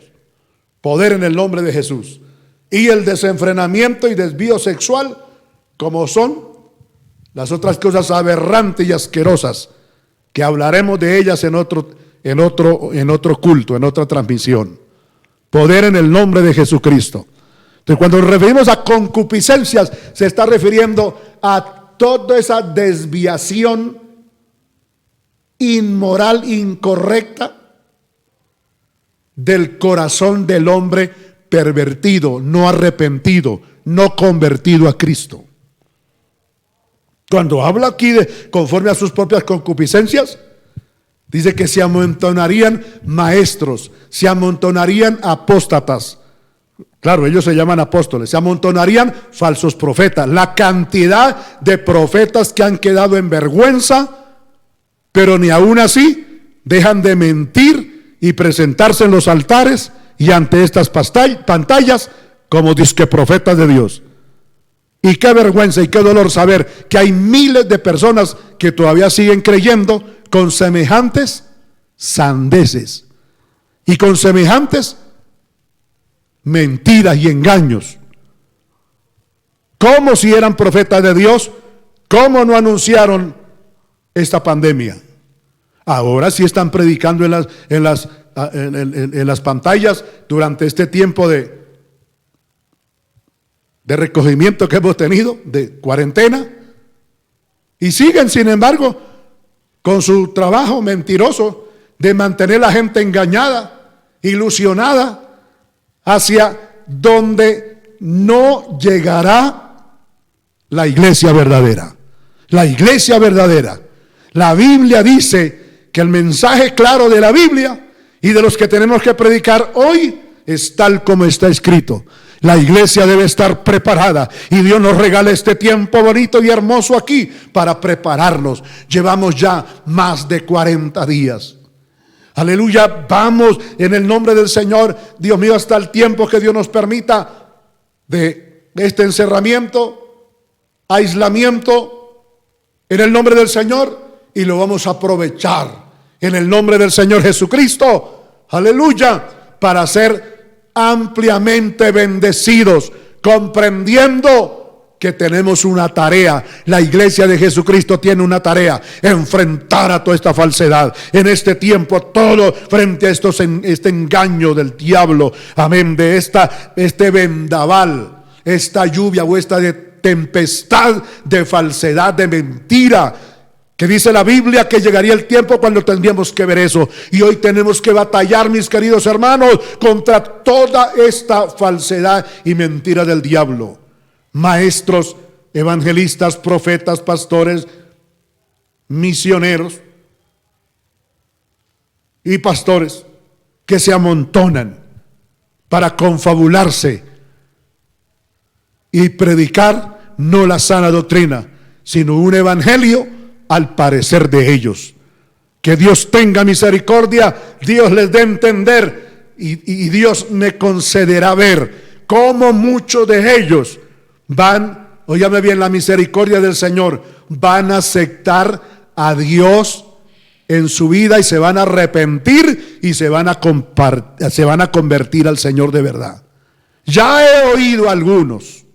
[SPEAKER 1] Poder en el nombre de Jesús. Y el desenfrenamiento y desvío sexual, como son las otras cosas aberrantes y asquerosas, que hablaremos de ellas en otro culto, en otra transmisión. Poder en el nombre de Jesucristo. Entonces, cuando nos referimos a concupiscencias, se está refiriendo a toda esa desviación inmoral, incorrecta, del corazón del hombre pervertido, no arrepentido, no convertido a Cristo. Cuando habla aquí de conforme a sus propias concupiscencias, dice que se amontonarían maestros, se amontonarían apóstatas. Claro, ellos se llaman apóstoles. Se amontonarían falsos profetas. La cantidad de profetas que han quedado en vergüenza, pero ni aún así dejan de mentir y presentarse en los altares y ante estas pantallas como disque profetas de Dios. Y qué vergüenza y qué dolor saber que hay miles de personas que todavía siguen creyendo con semejantes sandeces y con semejantes mentiras y engaños. ¿Cómo si eran profetas de Dios? ¿Cómo no anunciaron esta pandemia? Ahora sí están predicando en las pantallas durante este tiempo de recogimiento que hemos tenido, de cuarentena, y siguen, sin embargo, con su trabajo mentiroso de mantener a la gente engañada, ilusionada, hacia donde no llegará la iglesia verdadera. La iglesia verdadera. La Biblia dice que el mensaje claro de la Biblia y de los que tenemos que predicar hoy es tal como está escrito. La iglesia debe estar preparada y Dios nos regala este tiempo bonito y hermoso aquí para prepararnos. Llevamos ya más de 40 días. Aleluya, vamos en el nombre del Señor, Dios mío, hasta el tiempo que Dios nos permita de este encerramiento, aislamiento, en el nombre del Señor, y lo vamos a aprovechar en el nombre del Señor Jesucristo. Aleluya, para ser ampliamente bendecidos, comprendiendo que tenemos una tarea. La iglesia de Jesucristo tiene una tarea: enfrentar a toda esta falsedad en este tiempo, todo frente a este engaño del diablo, amén, de este vendaval, esta lluvia o esta tempestad de falsedad, de mentira, que dice la Biblia que llegaría el tiempo cuando tendríamos que ver eso. Y hoy tenemos que batallar, mis queridos hermanos, contra toda esta falsedad y mentira del diablo. Maestros, evangelistas, profetas, pastores, misioneros y pastores que se amontonan para confabularse y predicar no la sana doctrina, sino un evangelio al parecer de ellos. Que Dios tenga misericordia, Dios les dé entender y Dios me concederá ver cómo muchos de ellos van, óyame bien, la misericordia del Señor, van a aceptar a Dios en su vida y se van a arrepentir y se van a convertir al Señor de verdad. Ya he oído a algunos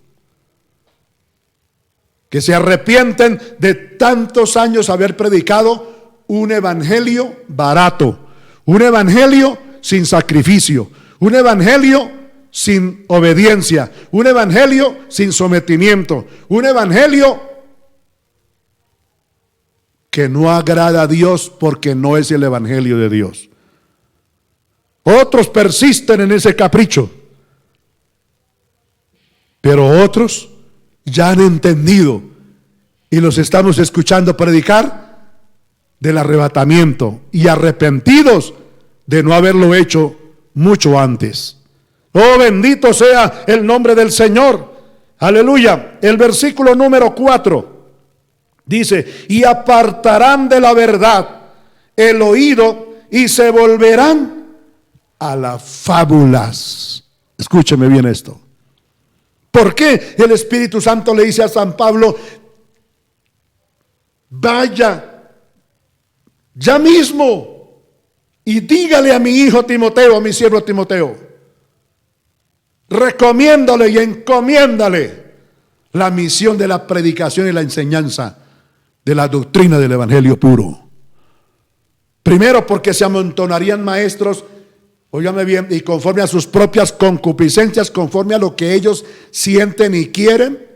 [SPEAKER 1] que se arrepienten de tantos años haber predicado un evangelio barato, un evangelio sin sacrificio, un evangelio sin obediencia, un evangelio sin sometimiento, un evangelio que no agrada a Dios porque no es el evangelio de Dios. Otros persisten en ese capricho, pero otros ya han entendido y los estamos escuchando predicar del arrebatamiento y arrepentidos de no haberlo hecho mucho antes. Oh, bendito sea el nombre del Señor. Aleluya. El versículo número 4 dice: y apartarán de la verdad el oído y se volverán a las fábulas. Escúcheme bien esto. ¿Por qué el Espíritu Santo le dice a San Pablo: vaya ya mismo y dígale a mi hijo Timoteo, a mi siervo Timoteo, recomiéndale y encomiéndale la misión de la predicación y la enseñanza de la doctrina del evangelio puro? Primero, porque se amontonarían maestros, óigame bien, y conforme a sus propias concupiscencias, conforme a lo que ellos sienten y quieren,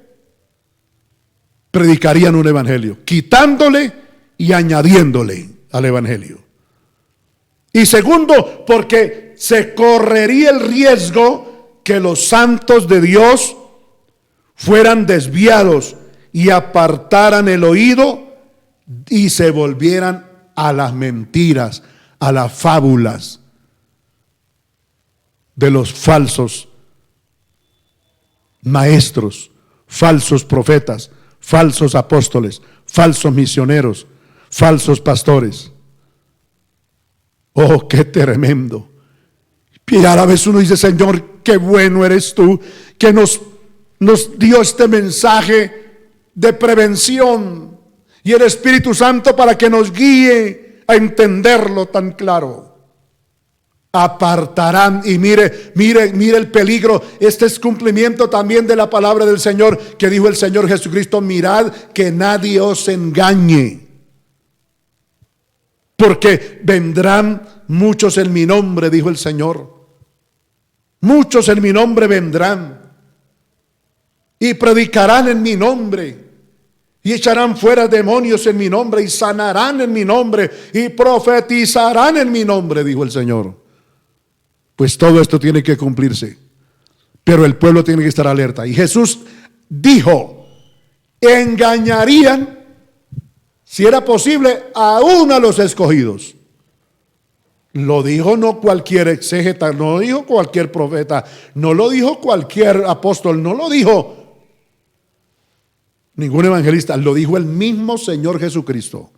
[SPEAKER 1] predicarían un evangelio, quitándole y añadiéndole al evangelio. Y segundo, porque se correría el riesgo que los santos de Dios fueran desviados y apartaran el oído y se volvieran a las mentiras, a las fábulas de los falsos maestros, falsos profetas, falsos apóstoles, falsos misioneros, falsos pastores. Oh, qué tremendo. Y a la vez uno dice: Señor, qué bueno eres tú, que nos dio este mensaje de prevención, y el Espíritu Santo para que nos guíe a entenderlo tan claro. apartarán. Y mire el peligro. Este es cumplimiento también de la palabra del Señor, que dijo el Señor Jesucristo: mirad que nadie os engañe, porque vendrán muchos en mi nombre, dijo el Señor. Muchos en mi nombre vendrán y predicarán en mi nombre, y echarán fuera demonios en mi nombre, y sanarán en mi nombre, y profetizarán en mi nombre, dijo el Señor. Pues todo esto tiene que cumplirse, pero el pueblo tiene que estar alerta. Y Jesús dijo: engañarían, si era posible, aún a los escogidos. Lo dijo no cualquier exégeta, no lo dijo cualquier profeta, no lo dijo cualquier apóstol, no lo dijo ningún evangelista, lo dijo el mismo Señor Jesucristo.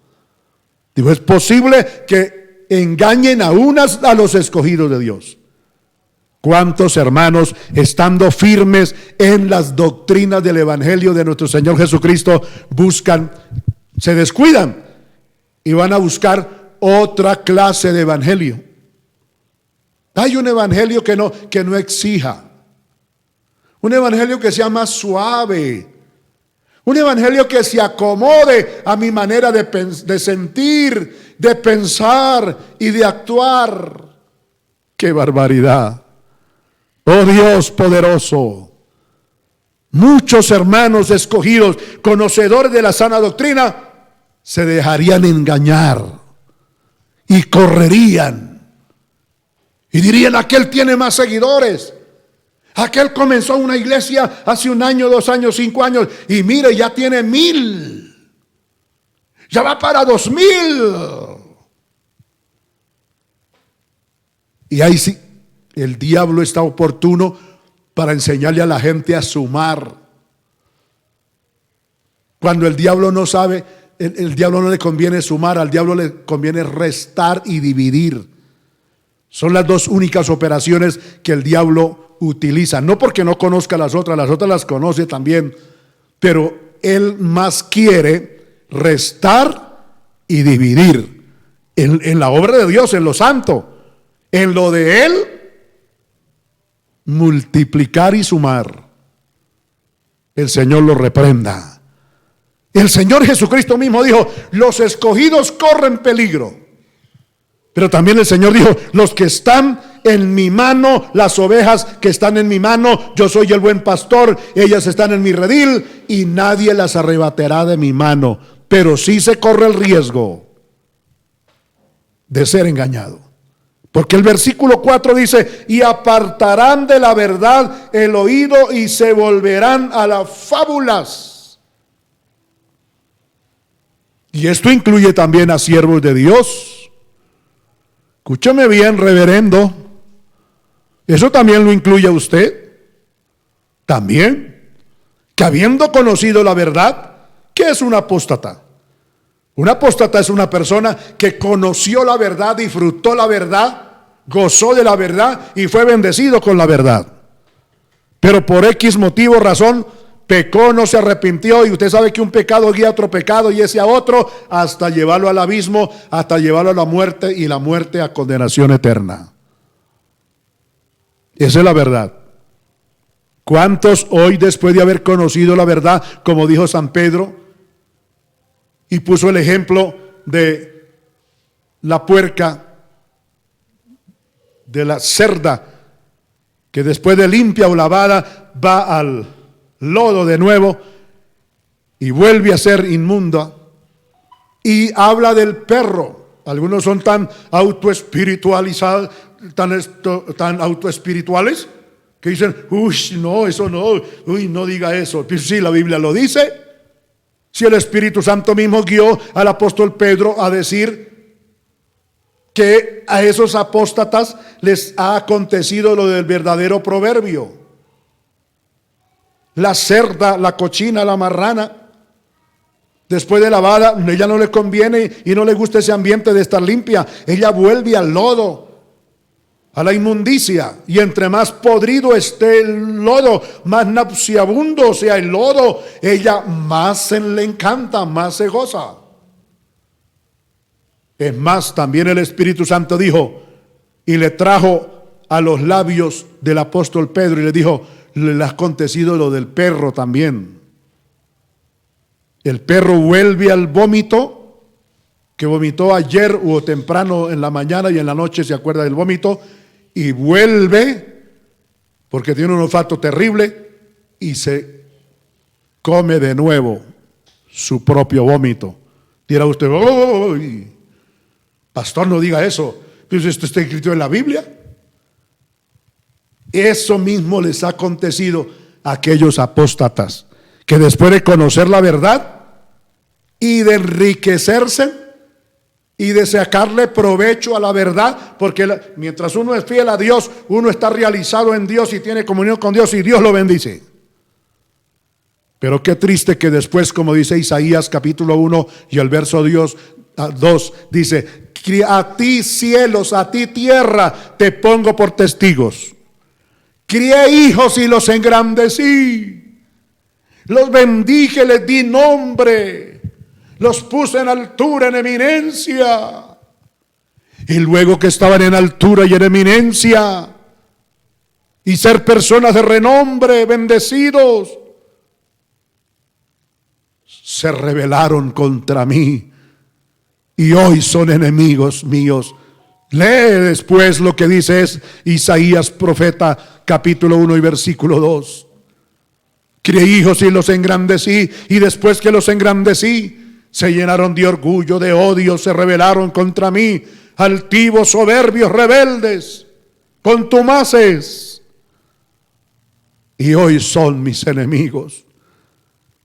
[SPEAKER 1] Dijo: es posible que engañen aún a los escogidos de Dios. ¿Cuántos hermanos, estando firmes en las doctrinas del evangelio de nuestro Señor Jesucristo, buscan, se descuidan y van a buscar otra clase de evangelio? Hay un evangelio que no exija, un evangelio que sea más suave, un evangelio que se acomode a mi manera de sentir, de pensar y de actuar. ¡Qué barbaridad! ¡Oh Dios poderoso! Muchos hermanos escogidos, conocedores de la sana doctrina, se dejarían engañar y correrían y dirían: aquel tiene más seguidores, aquel comenzó una iglesia hace 1 año, 2 años, 5 años, y mire, ya tiene 1000, ya va para 2000. Y ahí sí, el diablo está oportuno para enseñarle a la gente a sumar. Cuando el diablo no sabe, el diablo no le conviene sumar, al diablo le conviene restar y dividir. Son las dos únicas operaciones que el diablo utiliza. No porque no conozca las otras las conoce también, pero él más quiere restar y dividir. En la obra de Dios, en lo santo, en lo de él, multiplicar y sumar. El Señor lo reprenda. El Señor Jesucristo mismo dijo: los escogidos corren peligro. Pero también el Señor dijo: los que están en mi mano, las ovejas que están en mi mano, yo soy el buen pastor, ellas están en mi redil y nadie las arrebatará de mi mano. Pero sí se corre el riesgo de ser engañado. Porque el versículo 4 dice: y apartarán de la verdad el oído y se volverán a las fábulas. Y esto incluye también a siervos de Dios. Escúchame bien, reverendo. Eso también lo incluye a usted. También, que habiendo conocido la verdad, ¿qué es un apóstata? Un apóstata es una persona que conoció la verdad, disfrutó la verdad, gozó de la verdad y fue bendecido con la verdad. Pero por X motivo, razón, pecó, no se arrepintió, y usted sabe que un pecado guía a otro pecado y ese a otro, hasta llevarlo al abismo, hasta llevarlo a la muerte, y la muerte a condenación eterna. Esa es la verdad. ¿Cuántos hoy, después de haber conocido la verdad, como dijo San Pedro, y puso el ejemplo de la puerca, de la cerda, que después de limpia o lavada va al lodo de nuevo y vuelve a ser inmunda? Y habla del perro. Algunos son tan autoespiritualizados, tan autoespirituales, que dicen: uy, no, eso no, uy, no diga eso. Pues sí, la Biblia lo dice. Si el Espíritu Santo mismo guió al apóstol Pedro a decir que a esos apóstatas les ha acontecido lo del verdadero proverbio: la cerda, la cochina, la marrana, después de lavada, ella no le conviene y no le gusta ese ambiente de estar limpia. Ella vuelve al lodo, a la inmundicia, y entre más podrido esté el lodo, más nauseabundo sea el lodo, ella más se le encanta, más se goza. Es más, también el Espíritu Santo dijo: y le trajo a los labios del apóstol Pedro y le dijo: le ha acontecido lo del perro también. El perro vuelve al vómito que vomitó ayer o temprano en la mañana, y en la noche se acuerda del vómito y vuelve porque tiene un olfato terrible y se come de nuevo su propio vómito. Dirá usted: oh, pastor, no diga eso, pues esto está escrito en la Biblia. Eso mismo les ha acontecido a aquellos apóstatas que después de conocer la verdad y de enriquecerse y de sacarle provecho a la verdad, porque mientras uno es fiel a Dios, uno está realizado en Dios y tiene comunión con Dios y Dios lo bendice. Pero qué triste que después, como dice Isaías capítulo 1 y el verso 2, dice: a ti cielos, a ti tierra, te pongo por testigos. Crié hijos y los engrandecí, los bendije, les di nombre, los puse en altura, en eminencia. Y luego que estaban en altura y en eminencia y ser personas de renombre, bendecidos, se rebelaron contra mí y hoy son enemigos míos. Lee después lo que dice es Isaías profeta capítulo 1 y versículo 2. Crié hijos y los engrandecí, y después que los engrandecí, se llenaron de orgullo, de odio, se rebelaron contra mí, altivos, soberbios, rebeldes, contumaces, y hoy son mis enemigos.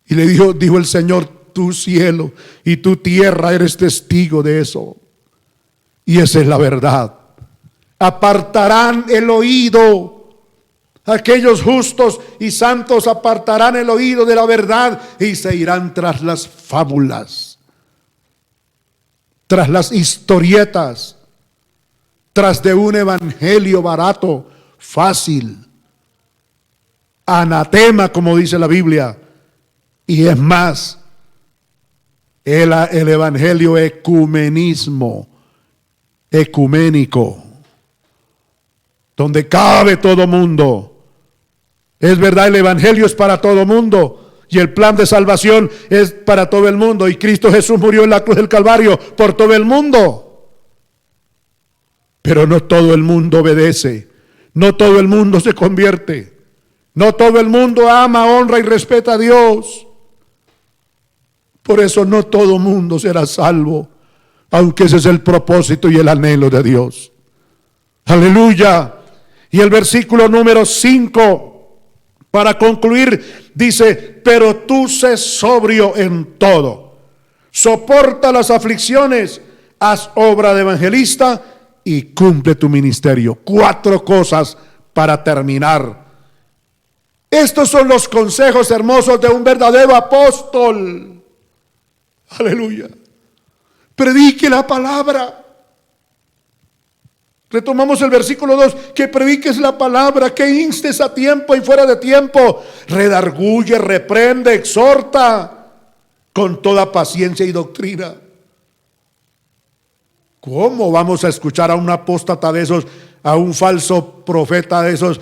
[SPEAKER 1] Y le dijo el Señor: tu cielo y tu tierra eres testigo de eso. Y esa es la verdad. Apartarán el oído, aquellos justos y santos apartarán el oído de la verdad y se irán tras las fábulas, tras las historietas, tras de un evangelio barato, fácil, anatema, como dice la Biblia. Y es más, el evangelio ecuménico, donde cabe todo mundo. Es verdad, el evangelio es para todo mundo y el plan de salvación es para todo el mundo, y Cristo Jesús murió en la cruz del Calvario por todo el mundo. Pero no todo el mundo obedece, no todo el mundo se convierte, no todo el mundo ama, honra y respeta a Dios. Por eso no todo mundo será salvo, aunque ese es el propósito y el anhelo de Dios. Aleluya. Y el versículo número 5, para concluir, dice: pero tú sé sobrio en todo, soporta las aflicciones, haz obra de evangelista y cumple tu ministerio. 4 cosas para terminar. Estos son los consejos hermosos de un verdadero apóstol. Aleluya. Predique la palabra. Retomamos el versículo 2, que prediques la palabra, que instes a tiempo y fuera de tiempo, redarguye, reprende, exhorta con toda paciencia y doctrina. ¿Cómo vamos a escuchar a un apóstata de esos, a un falso profeta de esos,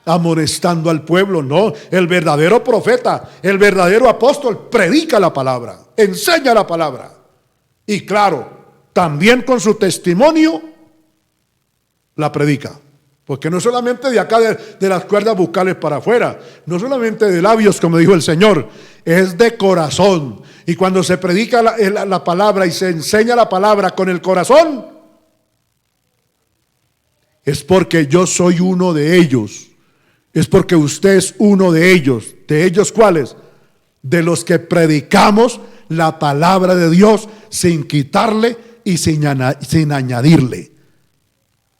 [SPEAKER 1] amonestando al pueblo? No, el verdadero profeta, el verdadero apóstol predica la palabra, enseña la palabra. Y claro, también con su testimonio la predica. Porque no solamente de acá de las cuerdas bucales para afuera, no solamente de labios, como dijo el Señor, es de corazón. Y cuando se predica la palabra y se enseña la palabra con el corazón, es porque yo soy uno de ellos. Es porque usted es uno de ellos. ¿De ellos cuáles? De los que predicamos la palabra de Dios sin quitarle y sin añadirle.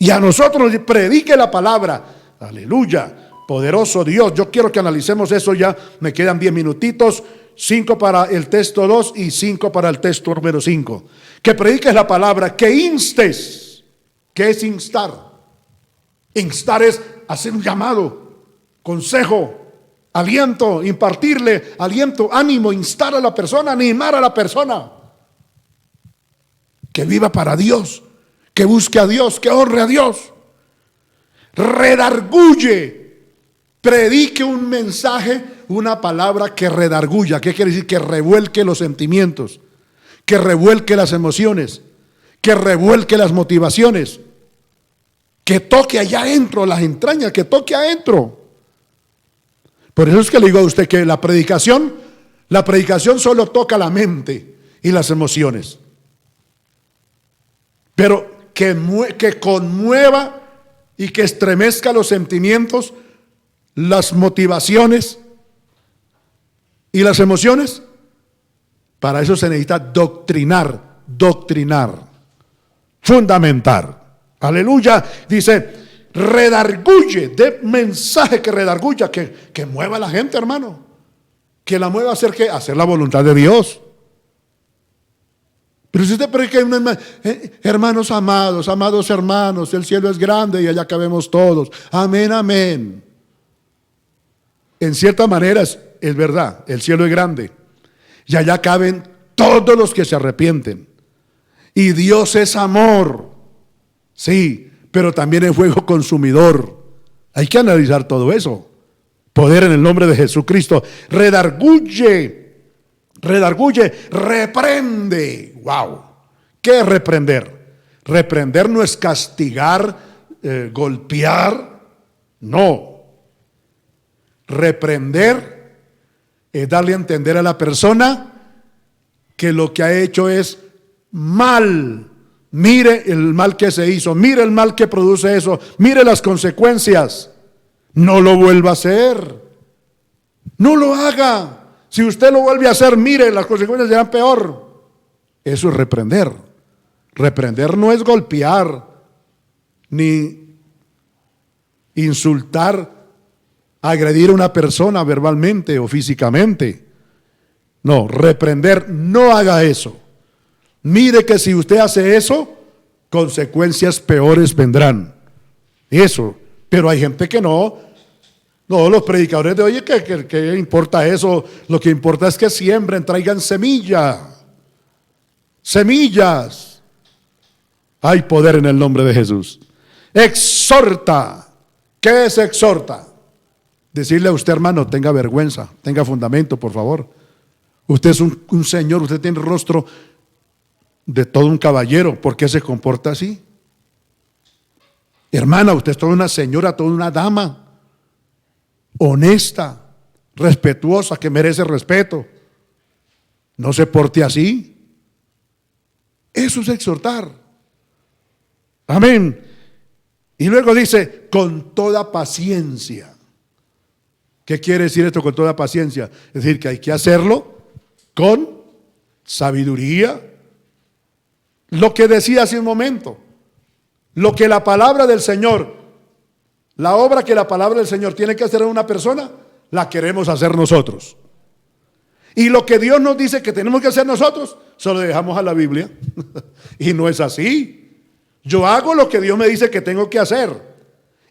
[SPEAKER 1] Y a nosotros predique la palabra. Aleluya, poderoso Dios. Yo quiero que analicemos eso ya. Me quedan 10 minutitos. 5 para el texto 2 y 5 para el texto número 5. Que prediques la palabra, que instes. ¿Qué es instar? Instar es hacer un llamado, consejo, aliento, impartirle aliento, ánimo, instar a la persona, animar a la persona. Que viva para Dios, que busque a Dios, que honre a Dios. Redarguye. Predique un mensaje, una palabra que redarguya. ¿Qué quiere decir? Que revuelque los sentimientos, que revuelque las emociones, que revuelque las motivaciones, que toque allá adentro, las entrañas, que toque adentro. Por eso es que le digo a usted que la predicación solo toca la mente y las emociones. Pero que conmueva y que estremezca los sentimientos, las motivaciones y las emociones. Para eso se necesita doctrinar, fundamentar. Aleluya. Dice, redarguye, de mensaje que redarguya, que mueva a la gente, hermano. Que la mueva a hacer ¿qué? Hacer la voluntad de Dios. Pero si usted predica, hermanos amados hermanos, el cielo es grande y allá cabemos todos. Amén, amén. En cierta manera es verdad, el cielo es grande y allá caben todos los que se arrepienten. Y Dios es amor, sí, pero también es fuego consumidor. Hay que analizar todo eso. Poder en el nombre de Jesucristo. Redarguye, reprende. Wow. ¿Qué es reprender? Reprender no es castigar, golpear, no. Reprender es darle a entender a la persona que lo que ha hecho es mal. Mire el mal que se hizo, mire el mal que produce eso, mire las consecuencias. No lo vuelva a hacer. No lo haga. Si usted lo vuelve a hacer, mire, las consecuencias serán peor. Eso es reprender. Reprender no es golpear, ni insultar, agredir a una persona verbalmente o físicamente. No, reprender, no haga eso. Mire que si usted hace eso, consecuencias peores vendrán. Eso. Pero hay gente que no. No, los predicadores de hoy, ¿qué importa eso? Lo que importa es que siembren, traigan semillas. Hay poder en el nombre de Jesús. Exhorta. ¿Qué es exhorta? Decirle a usted, hermano, tenga vergüenza, tenga fundamento, por favor. Usted es un señor, usted tiene el rostro de todo un caballero. ¿Por qué se comporta así? Hermana, usted es toda una señora, toda una dama, honesta, respetuosa, que merece respeto. No se porte así. Eso es exhortar. Amén. Y luego dice, con toda paciencia. ¿Qué quiere decir esto con toda paciencia? Es decir, que hay que hacerlo con sabiduría. Lo que decía hace un momento, lo que la palabra del Señor, la obra que la palabra del Señor tiene que hacer en una persona, la queremos hacer nosotros. Y lo que Dios nos dice que tenemos que hacer nosotros, se lo dejamos a la Biblia. Y no es así. Yo hago lo que Dios me dice que tengo que hacer.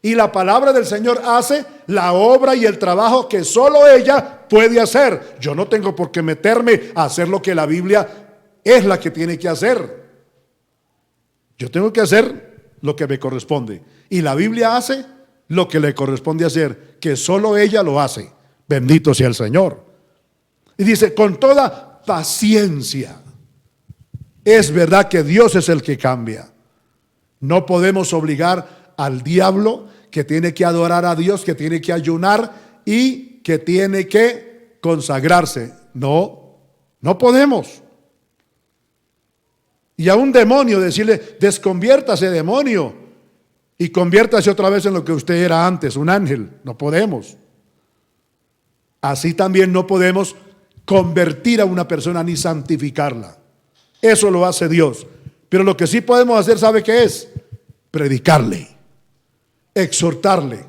[SPEAKER 1] Y la palabra del Señor hace la obra y el trabajo que solo ella puede hacer. Yo no tengo por qué meterme a hacer lo que la Biblia es la que tiene que hacer. Yo tengo que hacer lo que me corresponde. Y la Biblia hace lo que le corresponde hacer, que solo ella lo hace. Bendito sea el Señor. Y dice, con toda paciencia. Es verdad que Dios es el que cambia. No podemos obligar al diablo, que tiene que adorar a Dios, que tiene que ayunar y que tiene que consagrarse. No, no podemos. Y a un demonio decirle, desconviértase, demonio, y conviértase otra vez en lo que usted era antes, un ángel. No podemos. Así también no podemos convertir a una persona ni santificarla. Eso lo hace Dios. Pero lo que sí podemos hacer, ¿sabe qué es? Predicarle, exhortarle,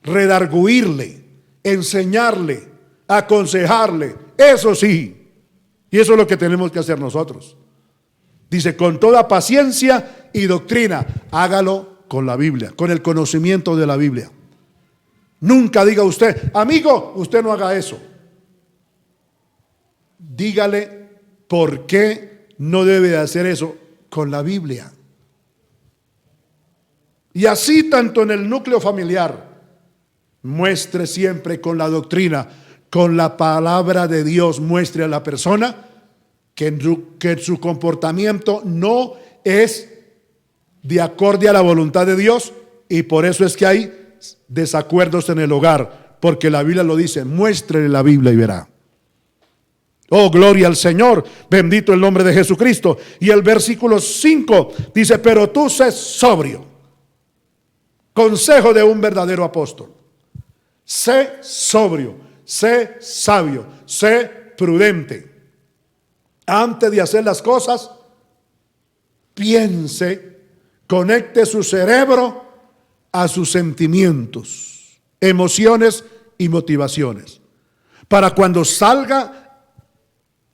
[SPEAKER 1] redarguirle, enseñarle, aconsejarle. Eso sí. Y eso es lo que tenemos que hacer nosotros. Dice, con toda paciencia y doctrina. Hágalo con la Biblia, con el conocimiento de la Biblia. Nunca diga usted, amigo, usted no haga eso. Dígale por qué no debe de hacer eso con la Biblia. Y así tanto en el núcleo familiar, muestre siempre con la doctrina, con la palabra de Dios, muestre a la persona que su comportamiento no es de acorde a la voluntad de Dios, y por eso es que hay desacuerdos en el hogar, porque la Biblia lo dice. Muéstrele la Biblia y verá. Oh, gloria al Señor, bendito el nombre de Jesucristo. Y el versículo 5 dice: pero tú sé sobrio. Consejo de un verdadero apóstol: sé sobrio, sé sabio, sé prudente. Antes de hacer las cosas, piense, conecte su cerebro a sus sentimientos, emociones y motivaciones, para cuando salga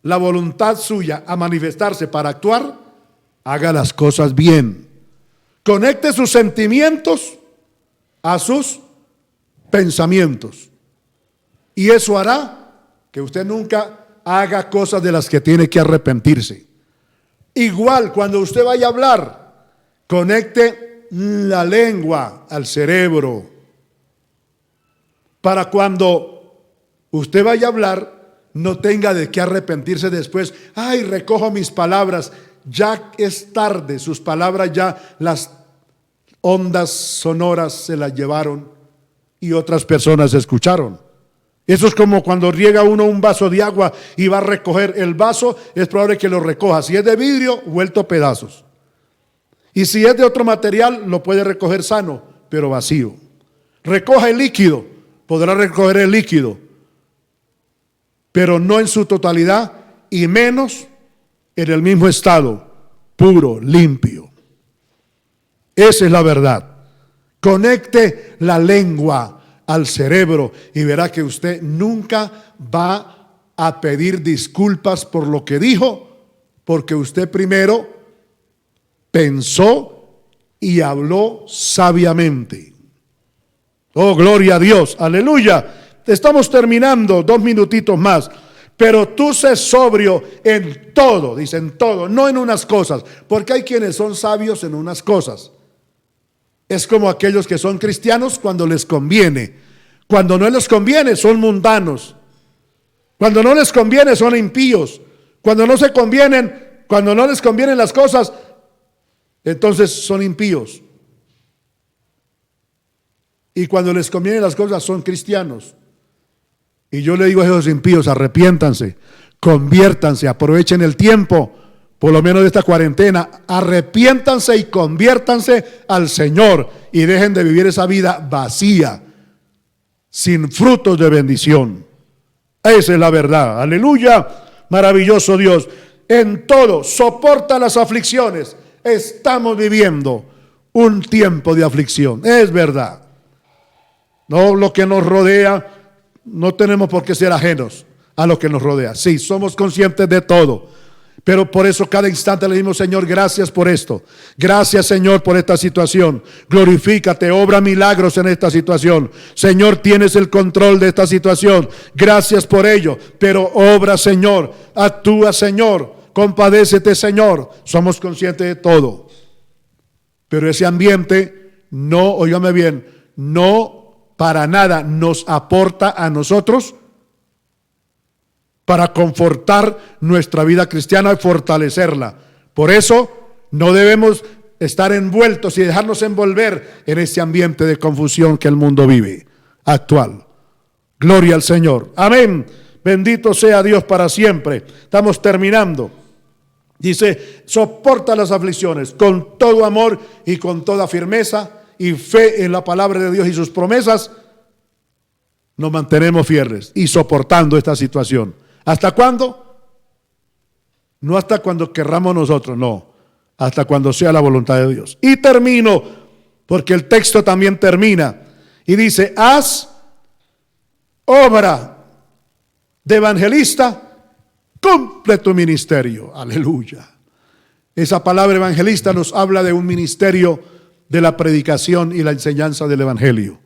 [SPEAKER 1] la voluntad suya a manifestarse para actuar, haga las cosas bien. Conecte sus sentimientos a sus pensamientos, y eso hará que usted nunca haga cosas de las que tiene que arrepentirse. Igual, cuando usted vaya a hablar, conecte la lengua al cerebro, para cuando usted vaya a hablar no tenga de qué arrepentirse después. Ay, recojo mis palabras. Ya es tarde, sus palabras ya las ondas sonoras se las llevaron y otras personas escucharon. Eso es como cuando riega uno un vaso de agua y va a recoger el vaso, es probable que lo recoja. Si es de vidrio, vuelto a pedazos. Y si es de otro material, lo puede recoger sano, pero vacío. Recoja el líquido, podrá recoger el líquido, pero no en su totalidad, y menos en el mismo estado, puro, limpio. Esa es la verdad. Conecte la lengua al cerebro y verá que usted nunca va a pedir disculpas por lo que dijo, porque usted primero pensó y habló sabiamente. Oh, gloria a Dios, aleluya. Estamos terminando, 2 minutitos más. Pero tú sé sobrio en todo, dice en todo, no en unas cosas, porque hay quienes son sabios en unas cosas. Es como aquellos que son cristianos cuando les conviene. Cuando no les conviene son mundanos. Cuando no les conviene son impíos. Cuando no les convienen las cosas, entonces son impíos. Y cuando les convienen las cosas son cristianos. Y yo le digo a esos impíos: arrepiéntanse, conviértanse, aprovechen el tiempo, por lo menos de esta cuarentena, arrepiéntanse y conviértanse al Señor y dejen de vivir esa vida vacía, sin frutos de bendición. Esa es la verdad, aleluya, maravilloso Dios. En todo, soporta las aflicciones. Estamos viviendo un tiempo de aflicción, es verdad. No, lo que nos rodea, no tenemos por qué ser ajenos a lo que nos rodea. Sí, somos conscientes de todo, pero por eso cada instante le decimos: Señor, gracias por esto. Gracias, Señor, por esta situación. Glorifícate, obra milagros en esta situación. Señor, tienes el control de esta situación. Gracias por ello, pero obra, Señor. Actúa, Señor. Compadécete, Señor. Somos conscientes de todo, pero ese ambiente no, óigame bien, no para nada nos aporta a nosotros para confortar nuestra vida cristiana y fortalecerla. Por eso no debemos estar envueltos y dejarnos envolver en este ambiente de confusión que el mundo vive actual. Gloria al Señor. Amén. Bendito sea Dios para siempre. Estamos terminando. Dice: soporta las aflicciones con todo amor y con toda firmeza y fe en la palabra de Dios y sus promesas. Nos mantenemos fieles y soportando esta situación. ¿Hasta cuándo? No hasta cuando querramos nosotros, no. Hasta cuando sea la voluntad de Dios. Y termino, porque el texto también termina. Y dice: haz obra de evangelista, cumple tu ministerio. Aleluya. Esa palabra evangelista nos habla de un ministerio de la predicación y la enseñanza del evangelio.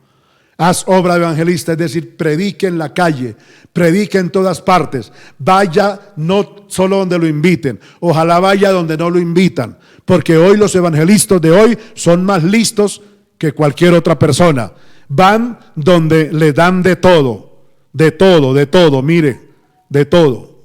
[SPEAKER 1] Haz obra de evangelista, es decir, predique en la calle, predique en todas partes. Vaya no solo donde lo inviten, ojalá vaya donde no lo invitan, porque hoy los evangelistas de hoy son más listos que cualquier otra persona. Van donde le dan de todo, mire, de todo.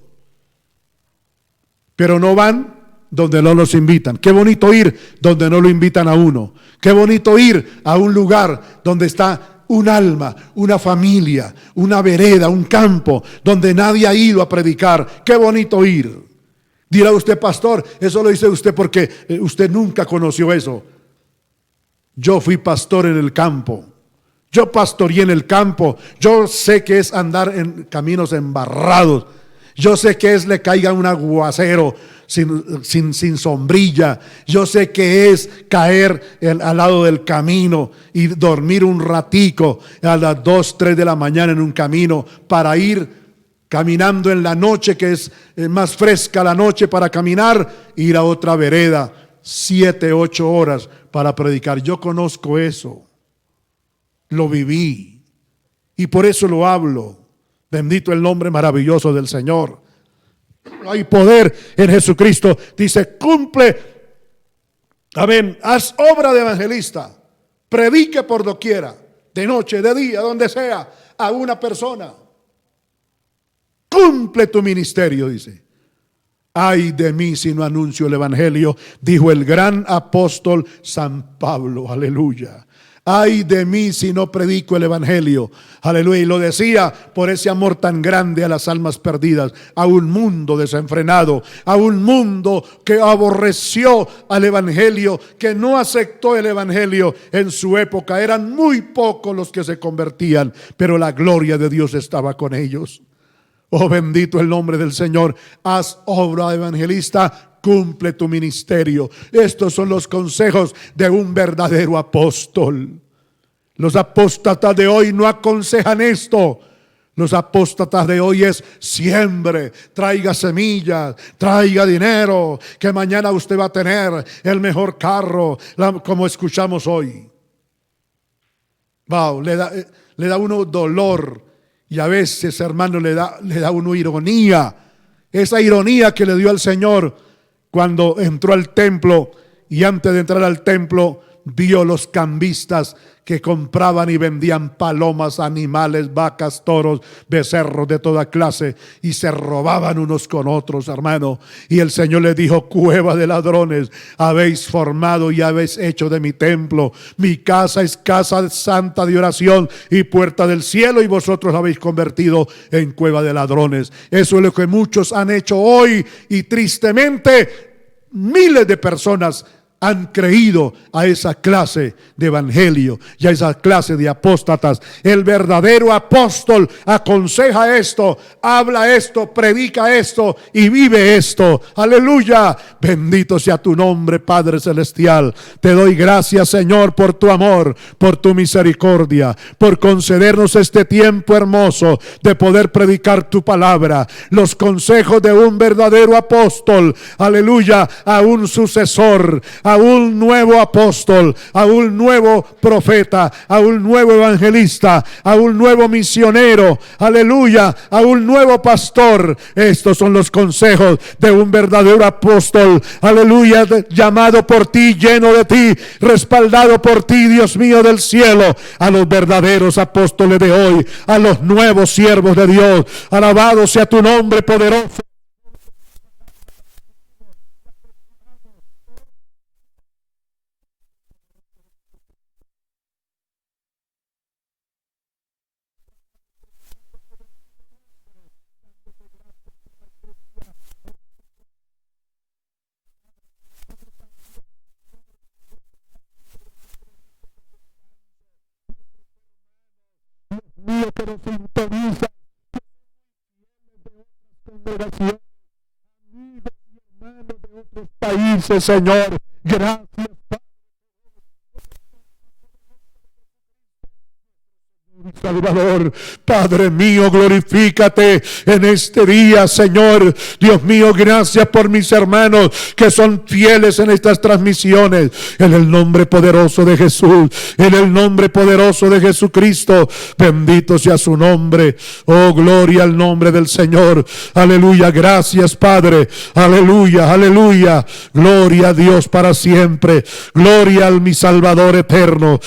[SPEAKER 1] Pero no van donde no los invitan. Qué bonito ir donde no lo invitan a uno. Qué bonito ir a un lugar donde está un alma, una familia, una vereda, un campo, donde nadie ha ido a predicar. Qué bonito ir. Dirá usted, pastor, eso lo dice usted porque usted nunca conoció eso. Yo fui pastor en el campo. Yo pastoreé en el campo. Yo sé que es andar en caminos embarrados. Yo sé que es le caiga un aguacero sin sombrilla. Yo sé que es caer al lado del camino y dormir un ratico a las 2, 3 de la mañana en un camino para ir caminando en la noche, que es más fresca la noche para caminar, ir a otra vereda 7, 8 horas para predicar. Yo conozco eso, lo viví y por eso lo hablo. Bendito el nombre maravilloso del Señor. Hay poder en Jesucristo. Dice, cumple, amén, haz obra de evangelista, predique por doquiera, de noche, de día, donde sea, a una persona. Cumple tu ministerio, dice. Ay de mí si no anuncio el evangelio, dijo el gran apóstol San Pablo, aleluya. Ay de mí si no predico el evangelio, aleluya. Y lo decía por ese amor tan grande a las almas perdidas, a un mundo desenfrenado, a un mundo que aborreció al evangelio, que no aceptó el evangelio en su época. Eran muy pocos los que se convertían, pero la gloria de Dios estaba con ellos. Oh, bendito el nombre del Señor. Haz obra de evangelista, cumple tu ministerio. Estos son los consejos de un verdadero apóstol. Los apóstatas de hoy no aconsejan esto. Los apóstatas de hoy es siembre, traiga semillas, traiga dinero, que mañana usted va a tener el mejor carro, como escuchamos hoy. Wow, le da uno dolor. Y a veces, hermano, le da uno ironía. Esa ironía que le dio al Señor cuando entró al templo y antes de entrar al templo vio los cambistas que compraban y vendían palomas, animales, vacas, toros, becerros de toda clase y se robaban unos con otros, hermano. Y el Señor le dijo, cueva de ladrones habéis formado y habéis hecho de mi templo. Mi casa es casa santa de oración y puerta del cielo, y vosotros habéis convertido en cueva de ladrones. Eso es lo que muchos han hecho hoy, y tristemente miles de personas han creído a esa clase de evangelio y a esa clase de apóstatas. El verdadero apóstol aconseja esto, habla esto, predica esto y vive esto. Aleluya. Bendito sea tu nombre, Padre Celestial. Te doy gracias, Señor, por tu amor, por tu misericordia, por concedernos este tiempo hermoso de poder predicar tu palabra. Los consejos de un verdadero apóstol. Aleluya. A un sucesor, a un nuevo apóstol, a un nuevo profeta, a un nuevo evangelista, a un nuevo misionero, aleluya, a un nuevo pastor. Estos son los consejos de un verdadero apóstol, aleluya, llamado por ti, lleno de ti, respaldado por ti, Dios mío del cielo. A los verdaderos apóstoles de hoy, a los nuevos siervos de Dios, alabado sea tu nombre poderoso. Mío, pero sintoniza congregación, amigos y hermanos de otros países, Señor. Gracias, Padre. Salvador, Padre mío, glorifícate en este día, Señor. Dios mío, gracias por mis hermanos que son fieles en estas transmisiones. En el nombre poderoso de Jesús, en el nombre poderoso de Jesucristo, bendito sea su nombre. Oh, gloria al nombre del Señor. Aleluya, gracias, Padre. Aleluya, aleluya. Gloria a Dios para siempre. Gloria al mi Salvador eterno.